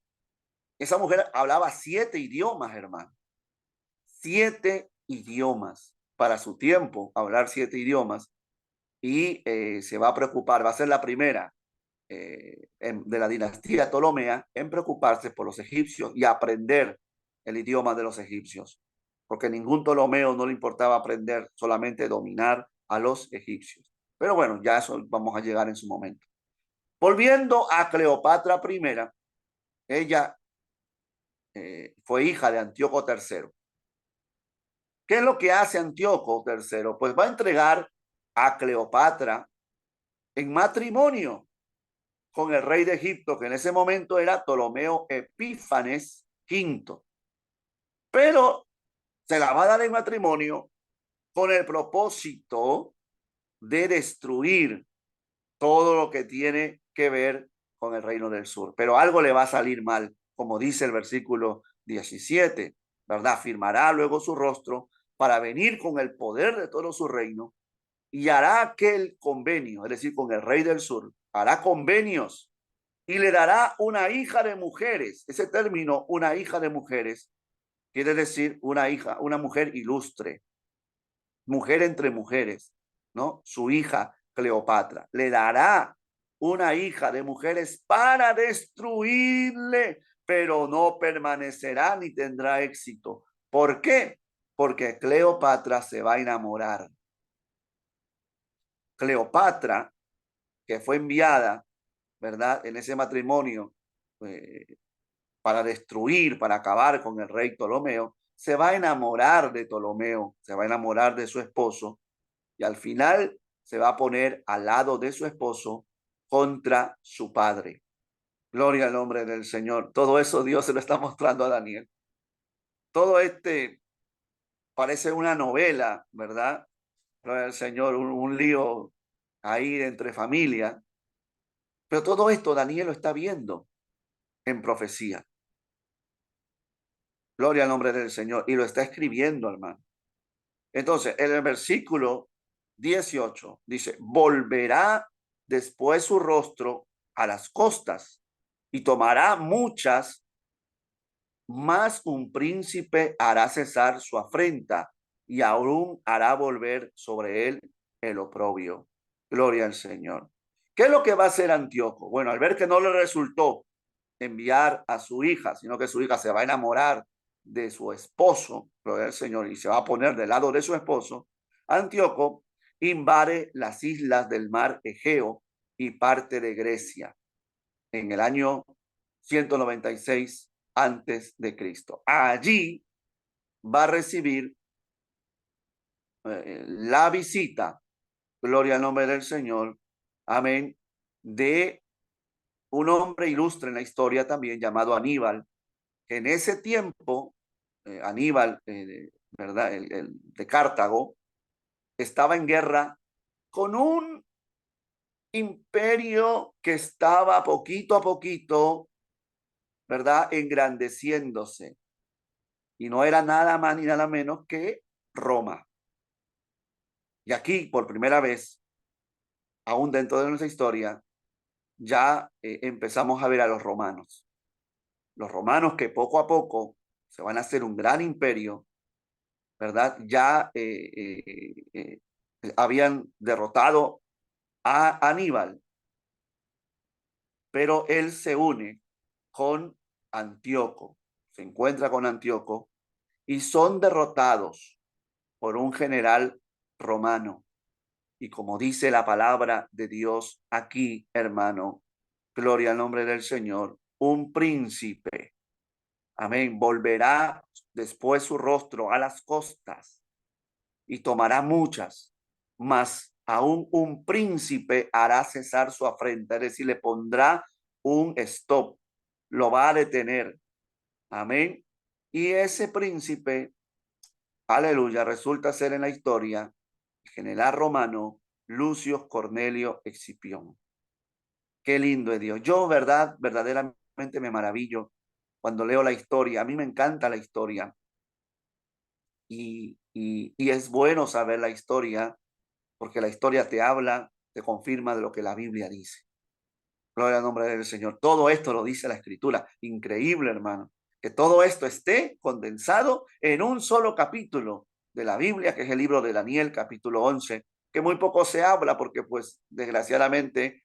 esa mujer hablaba 7 idiomas, hermano, 7 idiomas para su tiempo, hablar 7 idiomas, y se va a preocupar, va a ser la primera de la dinastía Ptolomea en preocuparse por los egipcios y aprender el idioma de los egipcios, porque ningún Ptolomeo no le importaba aprender, solamente dominar a los egipcios. Pero bueno, ya eso vamos a llegar en su momento. Volviendo a Cleopatra I, ella fue hija de Antíoco III. ¿Qué es lo que hace Antíoco III? Pues va a entregar a Cleopatra en matrimonio con el rey de Egipto, que en ese momento era Ptolomeo Epífanes V. Pero se la va a dar en matrimonio con el propósito de destruir todo lo que tiene que ver con el reino del sur. Pero algo le va a salir mal, como dice el versículo 17, ¿verdad? Firmará luego su rostro para venir con el poder de todo su reino y hará aquel convenio, es decir, con el rey del sur, hará convenios y le dará una hija de mujeres. Ese término, una hija de mujeres, quiere decir una hija, una mujer ilustre, mujer entre mujeres, ¿no? Su hija Cleopatra. Le dará una hija de mujeres para destruirle, pero no permanecerá ni tendrá éxito. ¿Por qué? Porque Cleopatra se va a enamorar. Cleopatra, que fue enviada, ¿verdad? En ese matrimonio para destruir, para acabar con el rey Ptolomeo, se va a enamorar de Ptolomeo, se va a enamorar de su esposo y al final se va a poner al lado de su esposo contra su padre. Gloria al nombre del Señor. Todo eso Dios se lo está mostrando a Daniel. Todo parece una novela, ¿verdad? Gloria al Señor, un lío ahí entre familia. Pero todo esto Daniel lo está viendo en profecía. Gloria al nombre del Señor. Y lo está escribiendo, hermano. Entonces, en el versículo 18 dice, volverá después su rostro a las costas y tomará muchas, más un príncipe hará cesar su afrenta y aún hará volver sobre él el oprobio. Gloria al Señor. ¿Qué es lo que va a hacer Antíoco? Bueno, al ver que no le resultó enviar a su hija, sino que su hija se va a enamorar de su esposo, gloria al Señor, y se va a poner del lado de su esposo, Antíoco invade las islas del mar Egeo y parte de Grecia en el año 196 antes de Cristo. Allí va a recibir la visita, gloria al nombre del Señor, amén, de un hombre ilustre en la historia también llamado Aníbal, que en ese tiempo, Aníbal, ¿verdad? El de Cartago, estaba en guerra con un imperio que estaba poquito a poquito, ¿verdad? Engrandeciéndose. Y no era nada más ni nada menos que Roma. Y aquí, por primera vez, aún dentro de nuestra historia, ya empezamos a ver a los romanos. Los romanos que poco a poco se van a hacer un gran imperio, ¿verdad? Ya habían derrotado a Aníbal, pero él se une con Antíoco, se encuentra con Antíoco y son derrotados por un general romano. Y como dice la palabra de Dios aquí, hermano, gloria al nombre del Señor, un príncipe, amén, volverá después su rostro a las costas y tomará muchas, mas aún un príncipe hará cesar su afrenta, es decir, le pondrá un stop, lo va a detener, amén. Y ese príncipe, aleluya, resulta ser en la historia el general romano Lucio Cornelio Escipión. Qué lindo es Dios. Yo, verdad, verdaderamente me maravillo cuando leo la historia. A mí me encanta la historia y es bueno saber la historia porque la historia te habla, te confirma de lo que la Biblia dice. Gloria al nombre del Señor. Todo esto lo dice la Escritura. Increíble, hermano. Que todo esto esté condensado en un solo capítulo de la Biblia, que es el libro de Daniel, capítulo 11, que muy poco se habla porque, pues, desgraciadamente,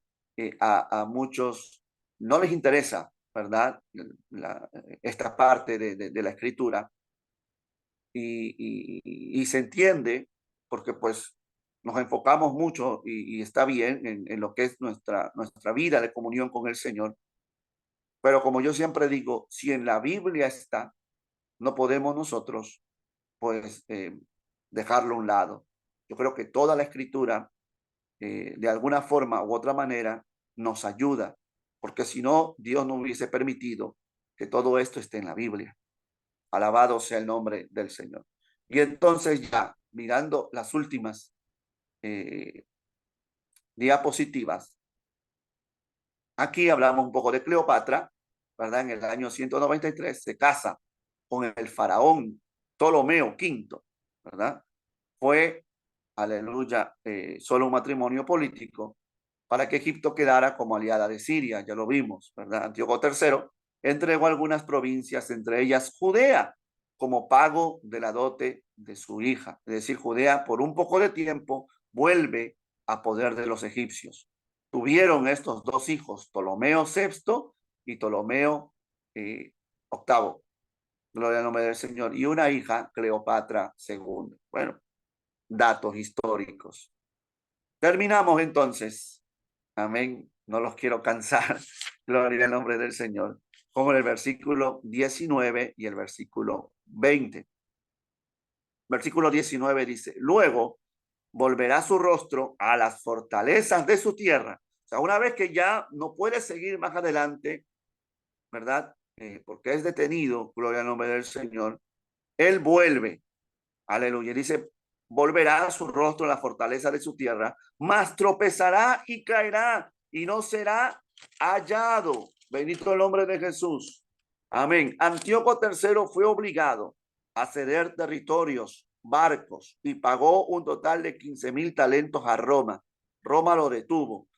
a muchos no les interesa, ¿verdad? Esta parte de la Escritura. Y se entiende porque, pues, nos enfocamos mucho y está bien en lo que es nuestra vida de comunión con el Señor. Pero como yo siempre digo, si en la Biblia está, no podemos nosotros, pues, dejarlo a un lado. Yo creo que toda la escritura, de alguna forma u otra manera, nos ayuda, porque si no, Dios no hubiese permitido que todo esto esté en la Biblia. Alabado sea el nombre del Señor. Y entonces ya, mirando las últimas eh, diapositivas, aquí hablamos un poco de Cleopatra, ¿verdad? En el año 193 se casa con el faraón Ptolomeo V, ¿verdad? Fue, aleluya, solo un matrimonio político para que Egipto quedara como aliada de Siria, ya lo vimos, ¿verdad? Antíoco III entregó algunas provincias, entre ellas Judea, como pago de la dote de su hija. Es decir, Judea por un poco de tiempo vuelve a poder de los egipcios. Tuvieron estos dos hijos, Ptolomeo VI y Ptolomeo VIII. Gloria al nombre del Señor. Y una hija, Cleopatra II. Bueno, datos históricos. Terminamos entonces. Amén. No los quiero cansar. Gloria al nombre del Señor. Con el versículo 19 y el versículo 20. Versículo 19 dice, luego volverá su rostro a las fortalezas de su tierra. O sea, una vez que ya no puede seguir más adelante, ¿verdad? Porque es detenido, gloria al nombre del Señor, él vuelve, aleluya, dice, volverá su rostro a la fortaleza de su tierra, mas tropezará y caerá y no será hallado. Bendito el nombre de Jesús. Amén. Antíoco III fue obligado a ceder territorios, barcos y pagó un total de 15,000 talentos a Roma. Roma lo detuvo.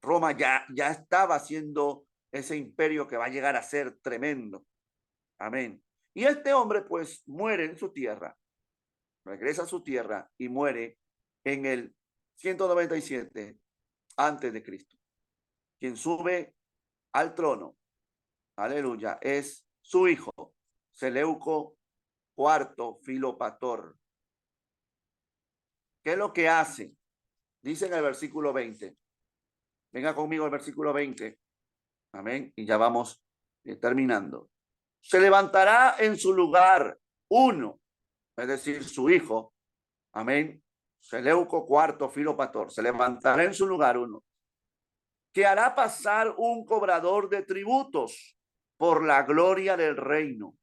Roma ya estaba haciendo ese imperio que va a llegar a ser tremendo. Amén. Y este hombre pues muere en su tierra, regresa a su tierra y muere en el 197 antes de Cristo. Quien sube al trono, aleluya, es su hijo, Seleuco IV Filopator. ¿Qué es lo que hace? Dice en el versículo 20. Venga conmigo el versículo 20. Amén. Y ya vamos terminando. Se levantará en su lugar uno, es decir, su hijo. Amén. Seleuco IV Filopator. Se levantará en su lugar uno, que hará pasar un cobrador de tributos por la gloria del reino.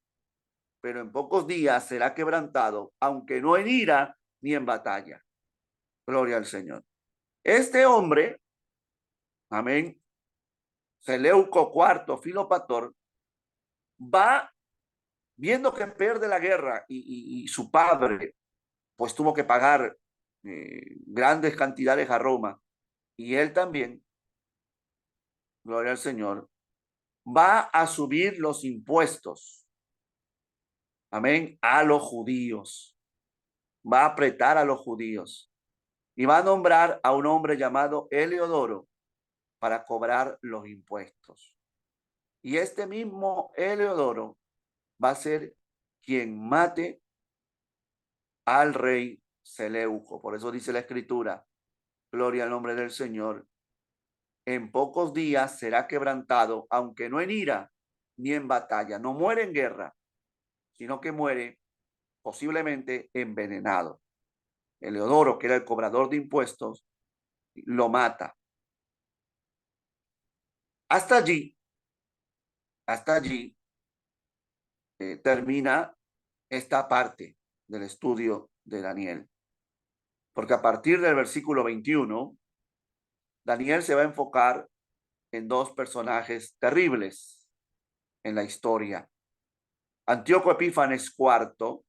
Pero en pocos días será quebrantado, aunque no en ira ni en batalla. Gloria al Señor. Este hombre, amén, Seleuco IV Filopator, va viendo que pierde la guerra y su padre pues tuvo que pagar grandes cantidades a Roma y él también, gloria al Señor, va a subir los impuestos, amén, a los judíos, va a apretar a los judíos y va a nombrar a un hombre llamado Heliodoro para cobrar los impuestos. Y este mismo Heliodoro va a ser quien mate al rey Seleuco. Por eso dice la escritura, gloria al nombre del Señor, en pocos días será quebrantado, aunque no en ira ni en batalla. No muere en guerra, sino que muere posiblemente envenenado. Heliodoro, que era el cobrador de impuestos, lo mata. Hasta allí, hasta allí termina esta parte del estudio de Daniel. Porque a partir del versículo 21, Daniel se va a enfocar en dos personajes terribles en la historia. Antíoco Epífanes IV,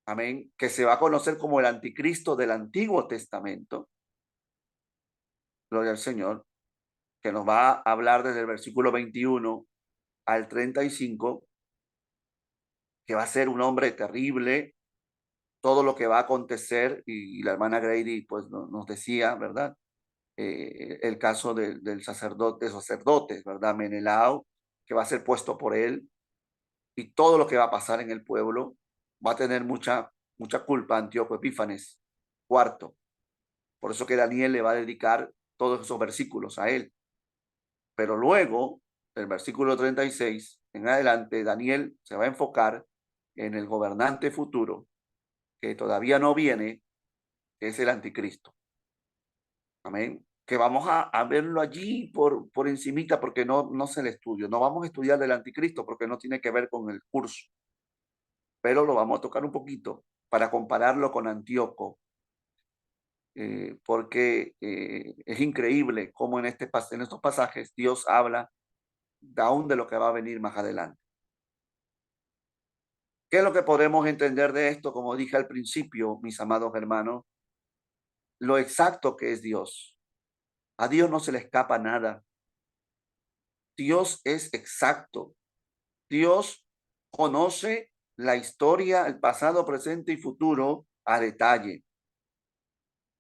amén, que se va a conocer como el anticristo del Antiguo Testamento, gloria al Señor, que nos va a hablar desde el versículo 21 al 35, que va a ser un hombre terrible, todo lo que va a acontecer, y la hermana Grady pues nos decía, ¿verdad? El caso del sacerdotes, ¿verdad? Menelao, que va a ser puesto por él, y todo lo que va a pasar en el pueblo va a tener mucha culpa Antíoco Epífanes IV. Por eso que Daniel le va a dedicar todos esos versículos a él. Pero luego, del versículo 36 en adelante, Daniel se va a enfocar en el gobernante futuro, que todavía no viene, que es el anticristo. Amén. Que vamos a verlo allí por encimita, porque no es el estudio. No vamos a estudiar del anticristo porque no tiene que ver con el curso. Pero lo vamos a tocar un poquito para compararlo con Antíoco. Porque es increíble cómo en estos pasajes Dios habla aún de lo que va a venir más adelante. ¿Qué es lo que podemos entender de esto? Como dije al principio, mis amados hermanos, lo exacto que es Dios. A Dios no se le escapa nada. Dios es exacto. Dios Conoce la historia, el pasado, presente y futuro a detalle.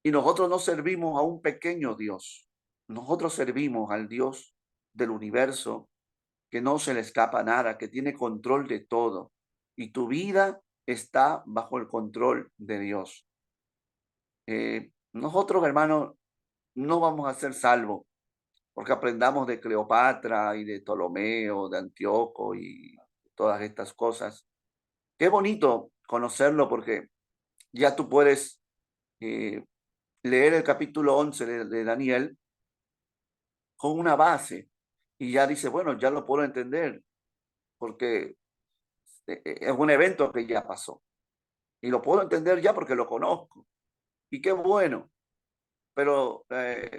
Y nosotros no servimos a un pequeño Dios. Nosotros servimos al Dios del universo, que no se le escapa nada, que tiene control de todo. Y tu vida está bajo el control de Dios. Nosotros, hermanos, no vamos a ser salvos porque aprendamos de Cleopatra y de Ptolomeo, de Antíoco y todas estas cosas. Qué bonito conocerlo porque ya tú puedes eh, leer el capítulo 11 de Daniel con una base y ya dice, bueno, ya lo puedo entender porque es un evento que ya pasó y lo puedo entender ya porque lo conozco. Y qué bueno, pero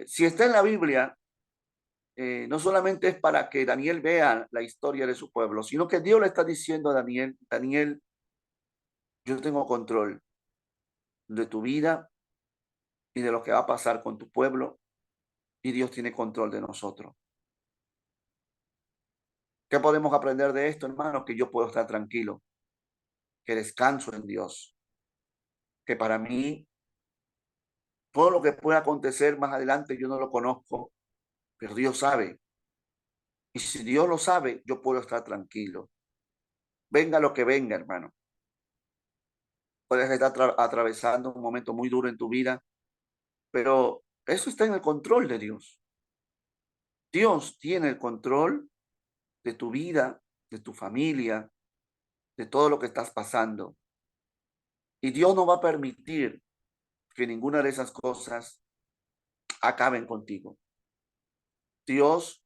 si está en la Biblia, no solamente es para que Daniel vea la historia de su pueblo, sino que Dios le está diciendo a Daniel, Daniel, yo tengo control de tu vida y de lo que va a pasar con tu pueblo, y Dios tiene control de nosotros. ¿Qué podemos aprender de esto, hermanos? Que yo puedo estar tranquilo, que descanso en Dios, que para mí todo lo que pueda acontecer más adelante yo no lo conozco, pero Dios sabe. Y si Dios lo sabe, yo puedo estar tranquilo. Venga lo que venga, hermano. Puedes estar atravesando un momento muy duro en tu vida, pero eso está en el control de Dios. Dios tiene el control de tu vida, de tu familia, de todo lo que estás pasando. Y Dios no va a permitir que ninguna de esas cosas acaben contigo. Dios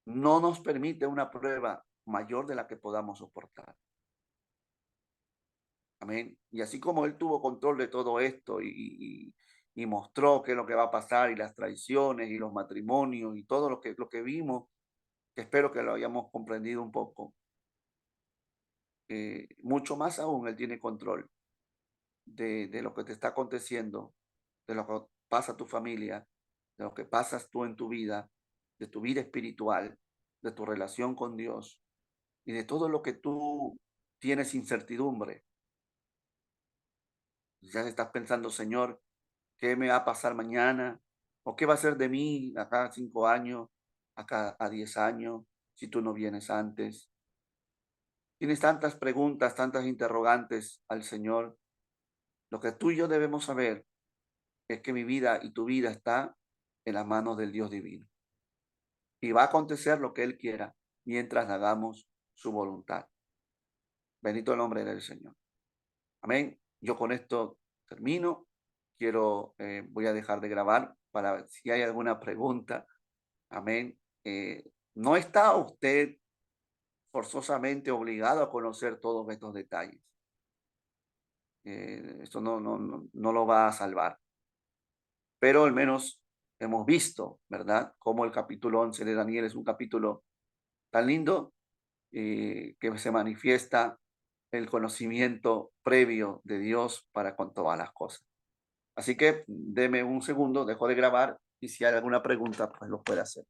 no nos permite una prueba mayor de la que podamos soportar. Amén. Y así como Él tuvo control de todo esto y mostró qué es lo que va a pasar y las traiciones y los matrimonios y todo lo que vimos, que espero que lo hayamos comprendido un poco. Mucho más aún Él tiene control de lo que te está aconteciendo, de lo que pasa a tu familia, de lo que pasas tú en tu vida, de tu vida espiritual, de tu relación con Dios y de todo lo que tú tienes incertidumbre. Ya estás pensando, Señor, ¿qué me va a pasar mañana? ¿O qué va a ser de mí acá a 5 años, acá a 10 años, si tú no vienes antes? Tienes tantas preguntas, tantas interrogantes al Señor. Lo que tú y yo debemos saber es que mi vida y tu vida está en las manos del Dios divino. Y va a acontecer lo que Él quiera mientras hagamos su voluntad. Bendito el nombre del Señor. Amén. Yo con esto termino. Voy a dejar de grabar para ver si hay alguna pregunta. Amén. No está usted forzosamente obligado a conocer todos estos detalles. Esto no lo va a salvar. Pero al menos hemos visto, ¿verdad? Cómo el capítulo 11 de Daniel es un capítulo tan lindo que se manifiesta el conocimiento previo de Dios para con todas las cosas. Así que deme un segundo, dejo de grabar y si hay alguna pregunta, pues lo puede hacer.